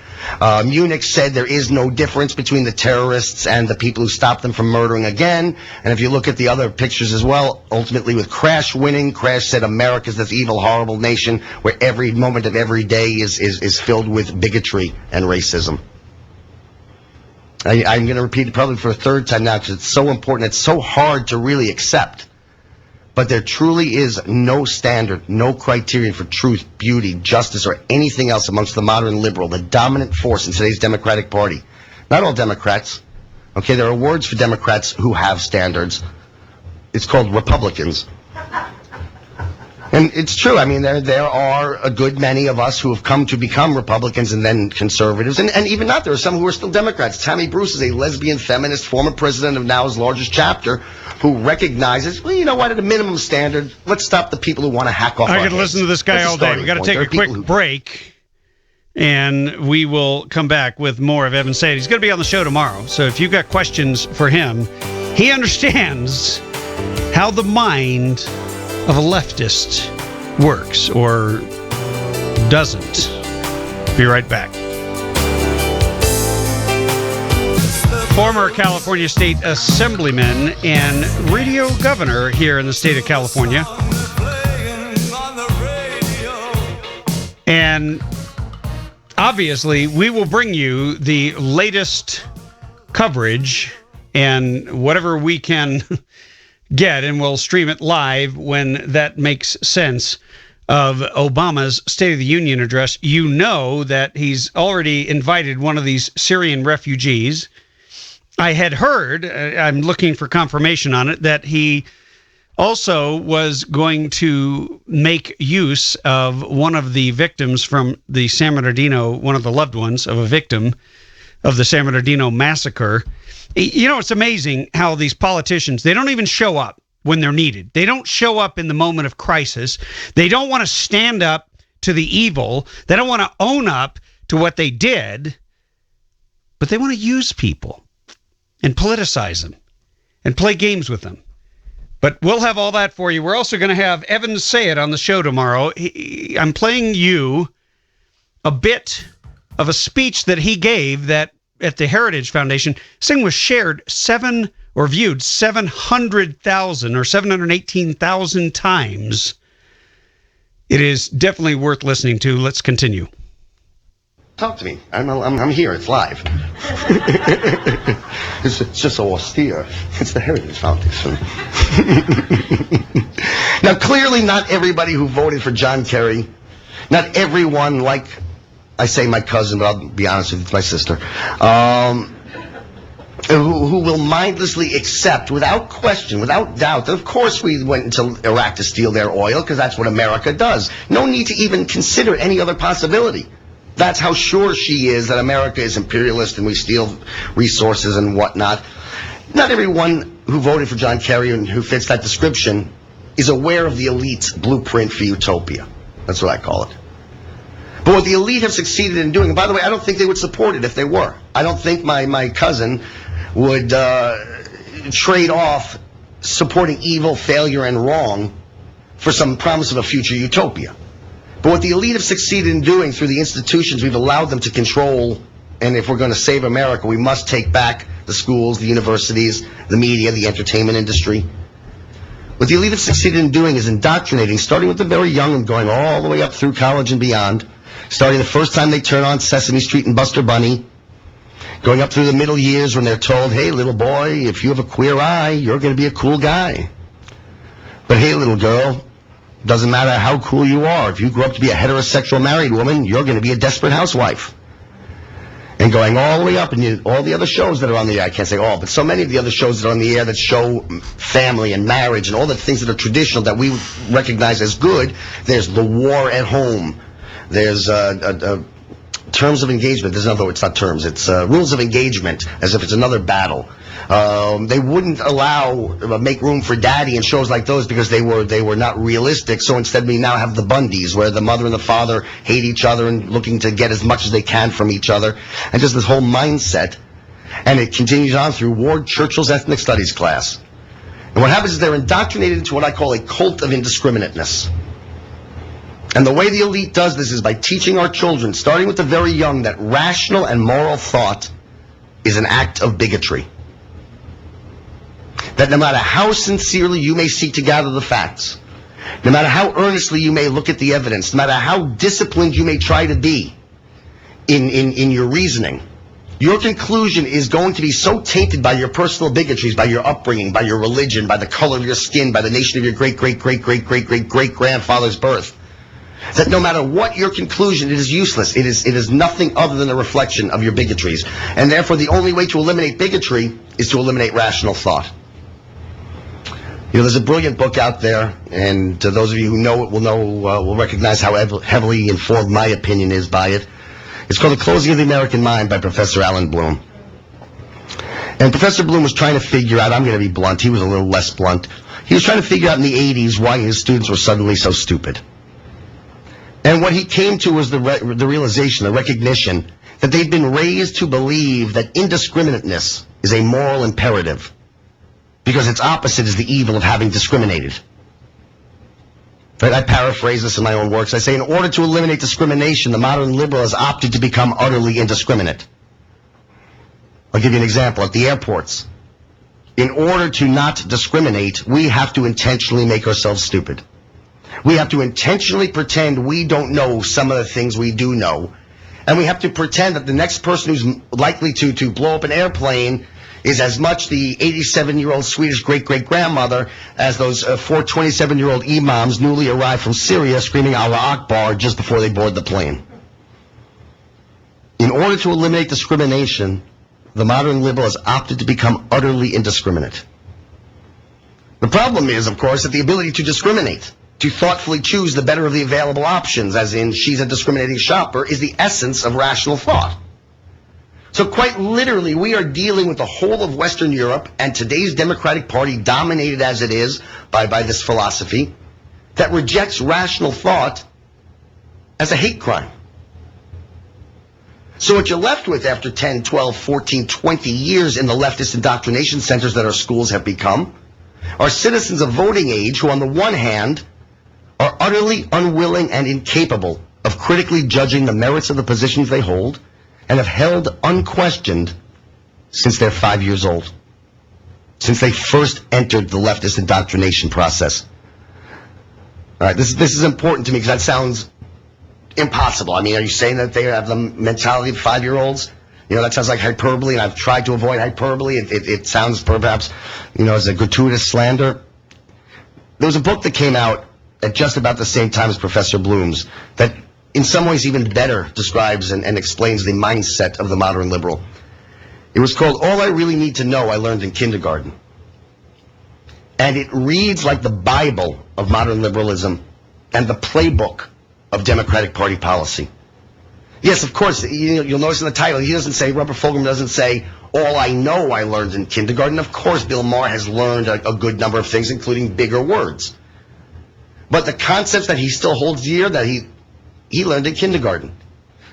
Munich said there is no difference between the terrorists and the people who stopped them from murdering again. And if you look at the other pictures as well, ultimately with Crash winning, Crash said America's this evil, horrible nation where every moment of every day is filled with bigotry and racism. I'm going to repeat it probably for a third time now because it's so important. It's so hard to really accept. But there truly is no standard, no criterion for truth, beauty, justice, or anything else amongst the modern liberal, the dominant force in today's Democratic Party. Not all Democrats. Okay, there are words for Democrats who have standards. It's called Republicans. And it's true. I mean, there are a good many of us who have come to become Republicans and then conservatives. And even not, there are some who are still Democrats. Tammy Bruce is a lesbian feminist, former president of NOW's largest chapter, who recognizes, well, you know what, at a minimum standard, let's stop the people who want to hack off our I could listen to this guy all day. We've got to take a quick break, and we will come back with more of Evan Sayed. He's going to be on the show tomorrow, so if you've got questions for him, he understands how the mind of a leftist works or doesn't. Be right back. Former California State Assemblyman and radio governor here in the state of California. And obviously, we will bring you the latest coverage and whatever we can get, and we'll stream it live when that makes sense, of Obama's State of the Union address. You know that he's already invited one of these Syrian refugees. I had heard, I'm looking for confirmation on it, that he also was going to make use of one of the victims from the San Bernardino, one of the loved ones of a victim of the San Bernardino massacre. You know, it's amazing how these politicians, they don't even show up when they're needed. They don't show up in the moment of crisis. They don't want to stand up to the evil. They don't want to own up to what they did, but they want to use people and politicize them and play games with them. But we'll have all that for you. We're also going to have Evan Sayed on the show tomorrow. I'm playing you a bit of a speech that he gave that at the Heritage Foundation. This thing was shared viewed 700,000 or 718,000 times. It is definitely worth listening to. Let's continue. Talk to me. I'm here. It's live. It's just so austere. It's the Heritage Foundation. Now, clearly not everybody who voted for John Kerry, not everyone, like I say my cousin, but I'll be honest with you, it's my sister, who will mindlessly accept, without question, without doubt, that of course we went into Iraq to steal their oil, because that's what America does. No need to even consider any other possibility. That's how sure she is that America is imperialist and we steal resources and whatnot. Not everyone who voted for John Kerry and who fits that description is aware of the elite's blueprint for utopia. That's what I call it. But what the elite have succeeded in doing, and by the way, I don't think they would support it if they were. I don't think my cousin would trade off supporting evil, failure, and wrong for some promise of a future utopia. But what the elite have succeeded in doing through the institutions we've allowed them to control, and if we're going to save America, we must take back the schools, the universities, the media, the entertainment industry. What the elite have succeeded in doing is indoctrinating, starting with the very young and going all the way up through college and beyond, starting the first time they turn on Sesame Street and Buster Bunny, going up through the middle years when they're told, hey, little boy, if you have a queer eye, you're going to be a cool guy. But hey, little girl, doesn't matter how cool you are. If you grow up to be a heterosexual married woman, you're going to be a desperate housewife. And going all the way up, and all the other shows that are on the air, I can't say all, but so many of the other shows that are on the air that show family and marriage and all the things that are traditional that we recognize as good. There's The War at Home. There's Terms of Engagement. There's another, it's not terms, it's Rules of Engagement, as if it's another battle. They wouldn't make room for daddy in shows like those because they were not realistic. So instead we now have the Bundys, where the mother and the father hate each other and looking to get as much as they can from each other. And just this whole mindset. And it continues on through Ward Churchill's ethnic studies class. And what happens is they're indoctrinated into what I call a cult of indiscriminateness. And the way the elite does this is by teaching our children, starting with the very young, that rational and moral thought is an act of bigotry. That no matter how sincerely you may seek to gather the facts, no matter how earnestly you may look at the evidence, no matter how disciplined you may try to be in your reasoning, your conclusion is going to be so tainted by your personal bigotries, by your upbringing, by your religion, by the color of your skin, by the nation of your great-great-great-great-great-great-great-grandfather's birth, that no matter what your conclusion, it is useless. It is nothing other than a reflection of your bigotries. And therefore, the only way to eliminate bigotry is to eliminate rational thought. You know, there's a brilliant book out there, and those of you who know it will recognize how heavily informed my opinion is by it. It's called The Closing of the American Mind by Professor Alan Bloom. And Professor Bloom was trying to figure out, I'm going to be blunt, he was a little less blunt, he was trying to figure out in the 80s why his students were suddenly so stupid. And what he came to was the realization, the recognition, that they've been raised to believe that indiscriminateness is a moral imperative, because its opposite is the evil of having discriminated. Right? I paraphrase this in my own works. I say, in order to eliminate discrimination, the modern liberal has opted to become utterly indiscriminate. I'll give you an example. At the airports, in order to not discriminate, we have to intentionally make ourselves stupid. We have to intentionally pretend we don't know some of the things we do know. And we have to pretend that the next person who's likely to blow up an airplane is as much the 87-year-old Swedish great-great-grandmother as those 4 27-year-old imams newly arrived from Syria screaming Allah Akbar just before they board the plane. In order to eliminate discrimination, the modern liberal has opted to become utterly indiscriminate. The problem is, of course, that the ability to discriminate, to thoughtfully choose the better of the available options, as in she's a discriminating shopper, is the essence of rational thought. So quite literally, we are dealing with the whole of Western Europe and today's Democratic Party, dominated as it is by this philosophy that rejects rational thought as a hate crime. So what you're left with after 10, 12, 14, 20 years in the leftist indoctrination centers that our schools have become are citizens of voting age who, on the one hand, are utterly unwilling and incapable of critically judging the merits of the positions they hold, and have held unquestioned since they're 5 years old, since they first entered the leftist indoctrination process. All right, this is important to me because that sounds impossible. I mean, are you saying that they have the mentality of 5-year-olds? You know, that sounds like hyperbole, and I've tried to avoid hyperbole. It sounds perhaps, as a gratuitous slander. There was a book that came out at just about the same time as Professor Bloom's that in some ways even better describes and explains the mindset of the modern liberal. It was called All I Really Need to Know I Learned in Kindergarten. And it reads like the Bible of modern liberalism and the playbook of Democratic Party policy. Yes, of course, you'll notice in the title, he doesn't say, Robert Fulghum doesn't say, all I know I learned in kindergarten. Of course, Bill Maher has learned a good number of things, including bigger words. But the concepts that he still holds dear, that he learned in kindergarten.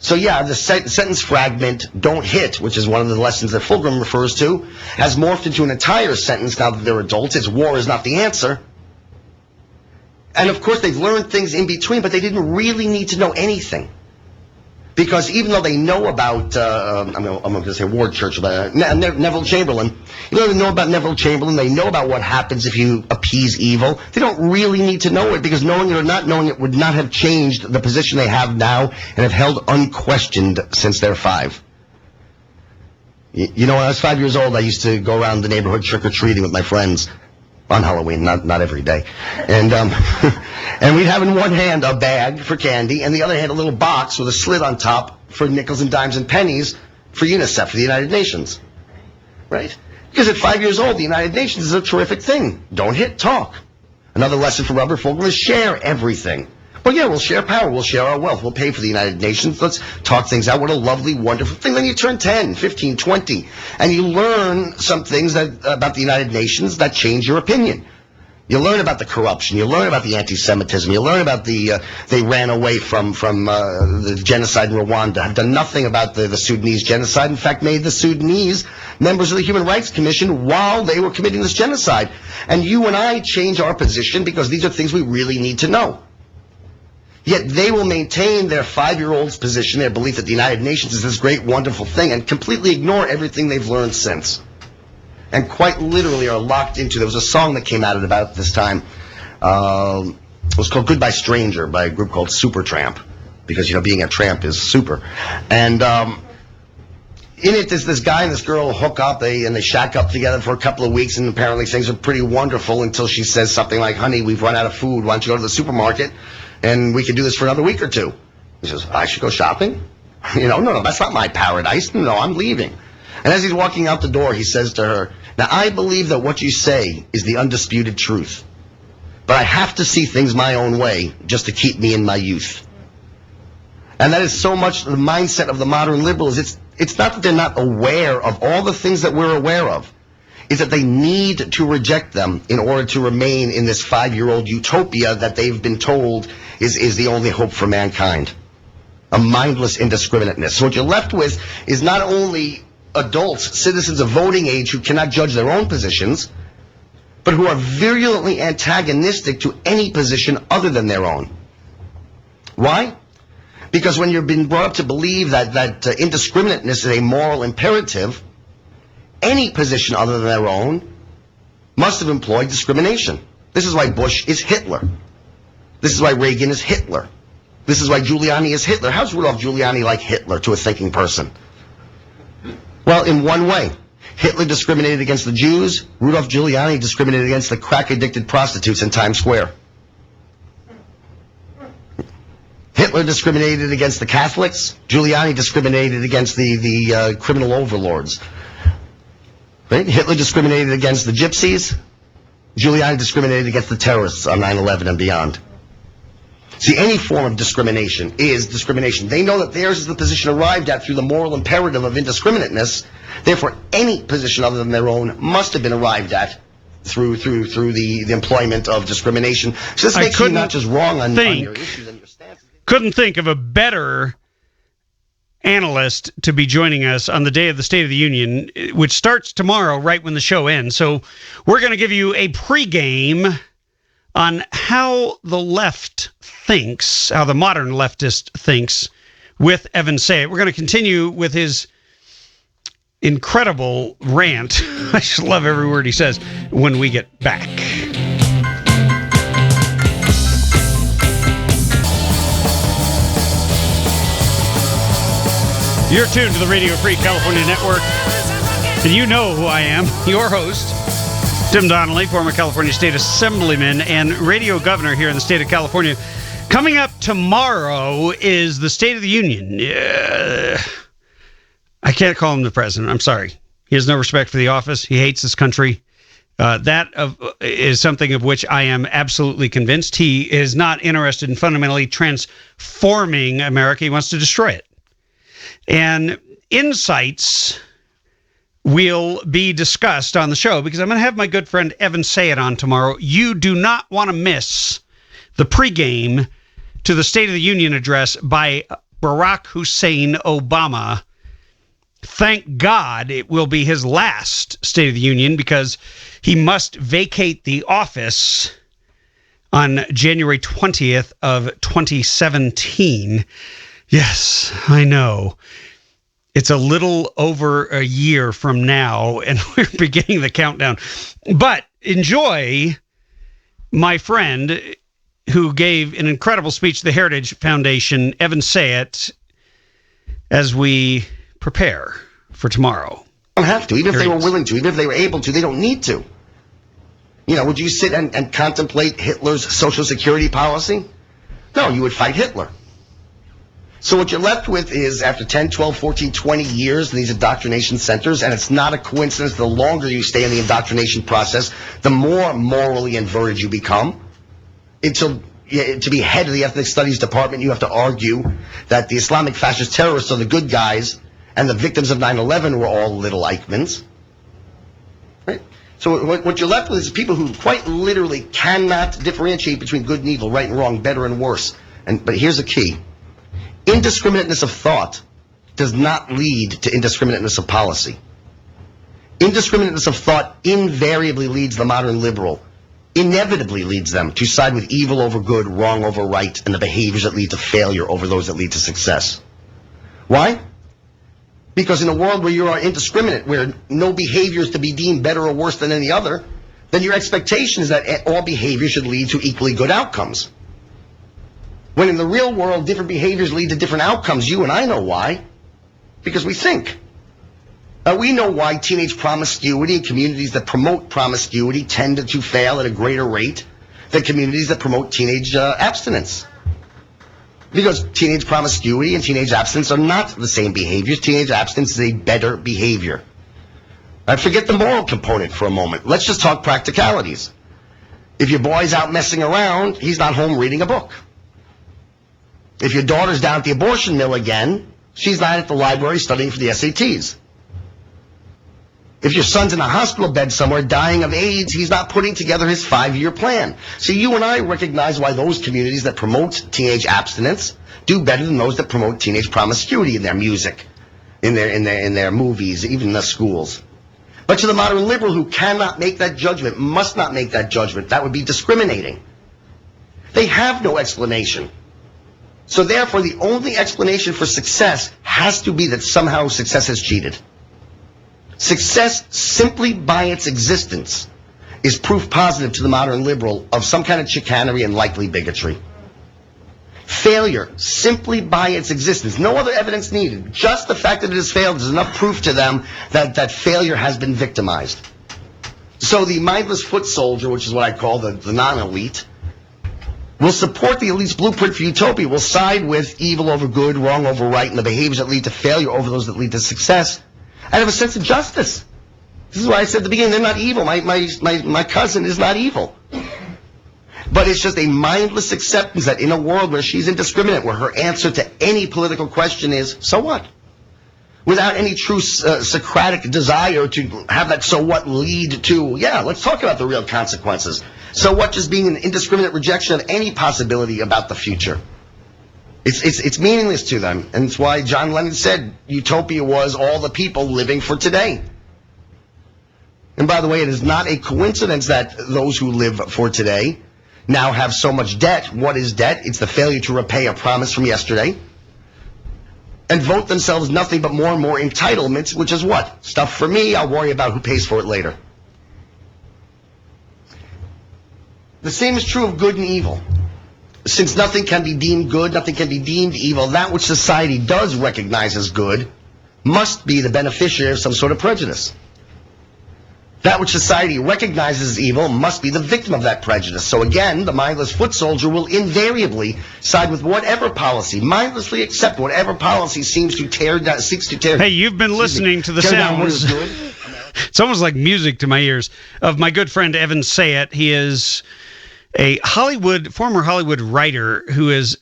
So yeah, the sentence fragment, don't hit, which is one of the lessons that Fulgham refers to, has morphed into an entire sentence now that they're adults. It's war is not the answer. And of course they've learned things in between, but they didn't really need to know anything. Because even though they know about, I'm going to say Ward Churchill, but Neville Chamberlain, even though they know about Neville Chamberlain, they know about what happens if you appease evil, they don't really need to know it, because knowing it or not knowing it would not have changed the position they have now and have held unquestioned since they're 5. You know, when I was 5 years old, I used to go around the neighborhood trick-or-treating with my friends. On Halloween, not every day. And and we'd have in one hand a bag for candy, and the other hand a little box with a slit on top for nickels and dimes and pennies for UNICEF, for the United Nations. Right? Because at 5 years old, the United Nations is a terrific thing. Don't hit, talk. Another lesson from Robert Fulgham is share everything. Well, yeah, we'll share power, we'll share our wealth, we'll pay for the United Nations, let's talk things out. What a lovely, wonderful thing. Then you turn 10, 15, 20, and you learn some things about the United Nations that change your opinion. You learn about the corruption, you learn about the anti-Semitism, you learn about they ran away from the genocide in Rwanda, have done nothing about the Sudanese genocide, in fact made the Sudanese members of the Human Rights Commission while they were committing this genocide. And you and I change our position because these are things we really need to know. Yet they will maintain their 5-year-old's position, their belief that the United Nations is this great, wonderful thing, and completely ignore everything they've learned since. And quite literally are locked into, there was a song that came out at about this time, it was called Goodbye Stranger by a group called Supertramp, because, you know, being a tramp is super. And in it, this guy and this girl hook up, and they shack up together for a couple of weeks, and apparently things are pretty wonderful until she says something like, honey, we've run out of food, why don't you go to the supermarket? And we can do this for another week or 2. He says, I should go shopping? You know, no, that's not my paradise. No, I'm leaving. And as he's walking out the door, he says to her, now I believe that what you say is the undisputed truth. But I have to see things my own way just to keep me in my youth. And that is so much the mindset of the modern liberals. It's not that they're not aware of all the things that we're aware of. Is that they need to reject them in order to remain in this 5-year-old utopia that they've been told is the only hope for mankind. A mindless indiscriminateness. So what you're left with is not only adults, citizens of voting age who cannot judge their own positions, but who are virulently antagonistic to any position other than their own. Why? Because when you've been brought up to believe that indiscriminateness is a moral imperative, any position other than their own must have employed discrimination. This is why Bush is Hitler. This is why Reagan is Hitler. This is why Giuliani is Hitler. How's Rudolph Giuliani like Hitler to a thinking person? Well, in one way. Hitler discriminated against the Jews. Rudolph Giuliani discriminated against the crack-addicted prostitutes in Times Square. Hitler discriminated against the Catholics. Giuliani discriminated against the criminal overlords. Right? Hitler discriminated against the gypsies. Giuliani discriminated against the terrorists on 9/11 and beyond. See, any form of discrimination is discrimination. They know that theirs is the position arrived at through the moral imperative of indiscriminateness. Therefore, any position other than their own must have been arrived at through the employment of discrimination. So this makes you not just wrong on your issues and your stances. Couldn't think of a better analyst to be joining us on the day of the State of the Union, which starts tomorrow right when the show ends. So we're going to give you a pregame on how the left thinks, how the modern leftist thinks with Evan Sayet. We're going to continue with his incredible rant. I just love every word he says when we get back. You're tuned to the Radio Free California Network, and you know who I am, your host, Tim Donnelly, former California State Assemblyman and radio governor here in the state of California. Coming up tomorrow is the State of the Union. I can't call him the president. I'm sorry. He has no respect for the office. He hates this country. That is something of which I am absolutely convinced. He is not interested in fundamentally transforming America. He wants to destroy it. And insights will be discussed on the show because I'm going to have my good friend Evan Sayet on tomorrow. You do not want to miss the pregame to the State of the Union address by Barack Hussein Obama. Thank God it will be his last State of the Union, because he must vacate the office on January 20th of 2017. Yes, I know. It's a little over a year from now, and we're beginning the countdown. But enjoy my friend who gave an incredible speech to the Heritage Foundation, Evan Sayet, as we prepare for tomorrow. They don't have to, even if they were willing to, even if they were able to, they don't need to. You know, would you sit and contemplate Hitler's Social Security policy? No, you would fight Hitler. So what you're left with is, after 10, 12, 14, 20 years in these indoctrination centers, and it's not a coincidence, the longer you stay in the indoctrination process, the more morally inverted you become. To be head of the ethnic studies department, you have to argue that the Islamic fascist terrorists are the good guys, and the victims of 9/11 were all little Eichmanns. Right? So what you're left with is people who quite literally cannot differentiate between good and evil, right and wrong, better and worse. But here's the key. Indiscriminateness of thought does not lead to indiscriminateness of policy. Indiscriminateness of thought invariably leads the modern liberal, inevitably leads them to side with evil over good, wrong over right, and the behaviors that lead to failure over those that lead to success. Why? Because in a world where you are indiscriminate, where no behavior is to be deemed better or worse than any other, then your expectation is that all behavior should lead to equally good outcomes. When in the real world, different behaviors lead to different outcomes. You and I know why. Because we think. We know why teenage promiscuity and communities that promote promiscuity tend to fail at a greater rate than communities that promote teenage abstinence. Because teenage promiscuity and teenage abstinence are not the same behaviors. Teenage abstinence is a better behavior. Forget the moral component for a moment. Let's just talk practicalities. If your boy's out messing around, he's not home reading a book. If your daughter's down at the abortion mill again, she's not at the library studying for the SATs. If your son's in a hospital bed somewhere dying of AIDS, he's not putting together his 5-year plan. So you and I recognize why those communities that promote teenage abstinence do better than those that promote teenage promiscuity in their music, in their movies, even in the schools. But to the modern liberal who cannot make that judgment, must not make that judgment, that would be discriminating. They have no explanation. So therefore, the only explanation for success has to be that somehow success has cheated. Success, simply by its existence, is proof positive to the modern liberal of some kind of chicanery and likely bigotry. Failure, simply by its existence, no other evidence needed, just the fact that it has failed is enough proof to them that failure has been victimized. So the mindless foot soldier, which is what I call the non-elite, will support the elite's blueprint for utopia, will side with evil over good, wrong over right, and the behaviors that lead to failure over those that lead to success, and have a sense of justice. This is why I said at the beginning, they're not evil. My cousin is not evil. But it's just a mindless acceptance that in a world where she's indiscriminate, where her answer to any political question is, so what? Without any true Socratic desire to have that so what lead to, yeah, let's talk about the real consequences. So what, just being an indiscriminate rejection of any possibility about the future. It's meaningless to them. And it's why John Lennon said utopia was all the people living for today. And by the way, it is not a coincidence that those who live for today now have so much debt. What is debt? It's the failure to repay a promise from yesterday. And vote themselves nothing but more and more entitlements, which is what? Stuff for me, I'll worry about who pays for it later. The same is true of good and evil. Since nothing can be deemed good, nothing can be deemed evil, that which society does recognize as good must be the beneficiary of some sort of prejudice. That which society recognizes as evil must be the victim of that prejudice. So again, the mindless foot soldier will invariably side with whatever policy, mindlessly accept whatever policy seeks to tear down. Hey, you've been listening to the sounds. It's almost like music to my ears of my good friend Evan Sayet. He is a former Hollywood writer who is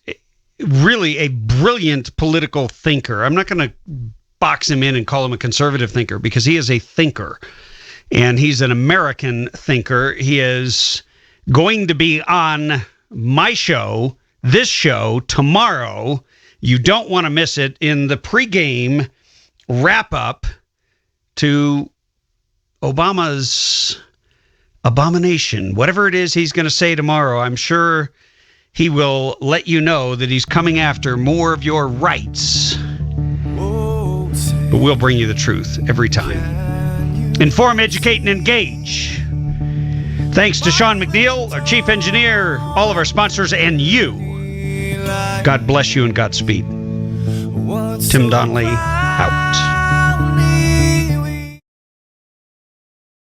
really a brilliant political thinker. I'm not going to box him in and call him a conservative thinker because he is a thinker. And he's an American thinker. He is going to be on my show, this show, tomorrow You don't want to miss it in the pregame wrap-up to Obama's abomination. Whatever it is he's going to say tomorrow, I'm sure he will let you know that he's coming after more of your rights. But we'll bring you the truth every time. Inform, educate, and engage. Thanks to Sean McNeil, our chief engineer, all of our sponsors, and you. God bless you and Godspeed. Tim Donnelly, out.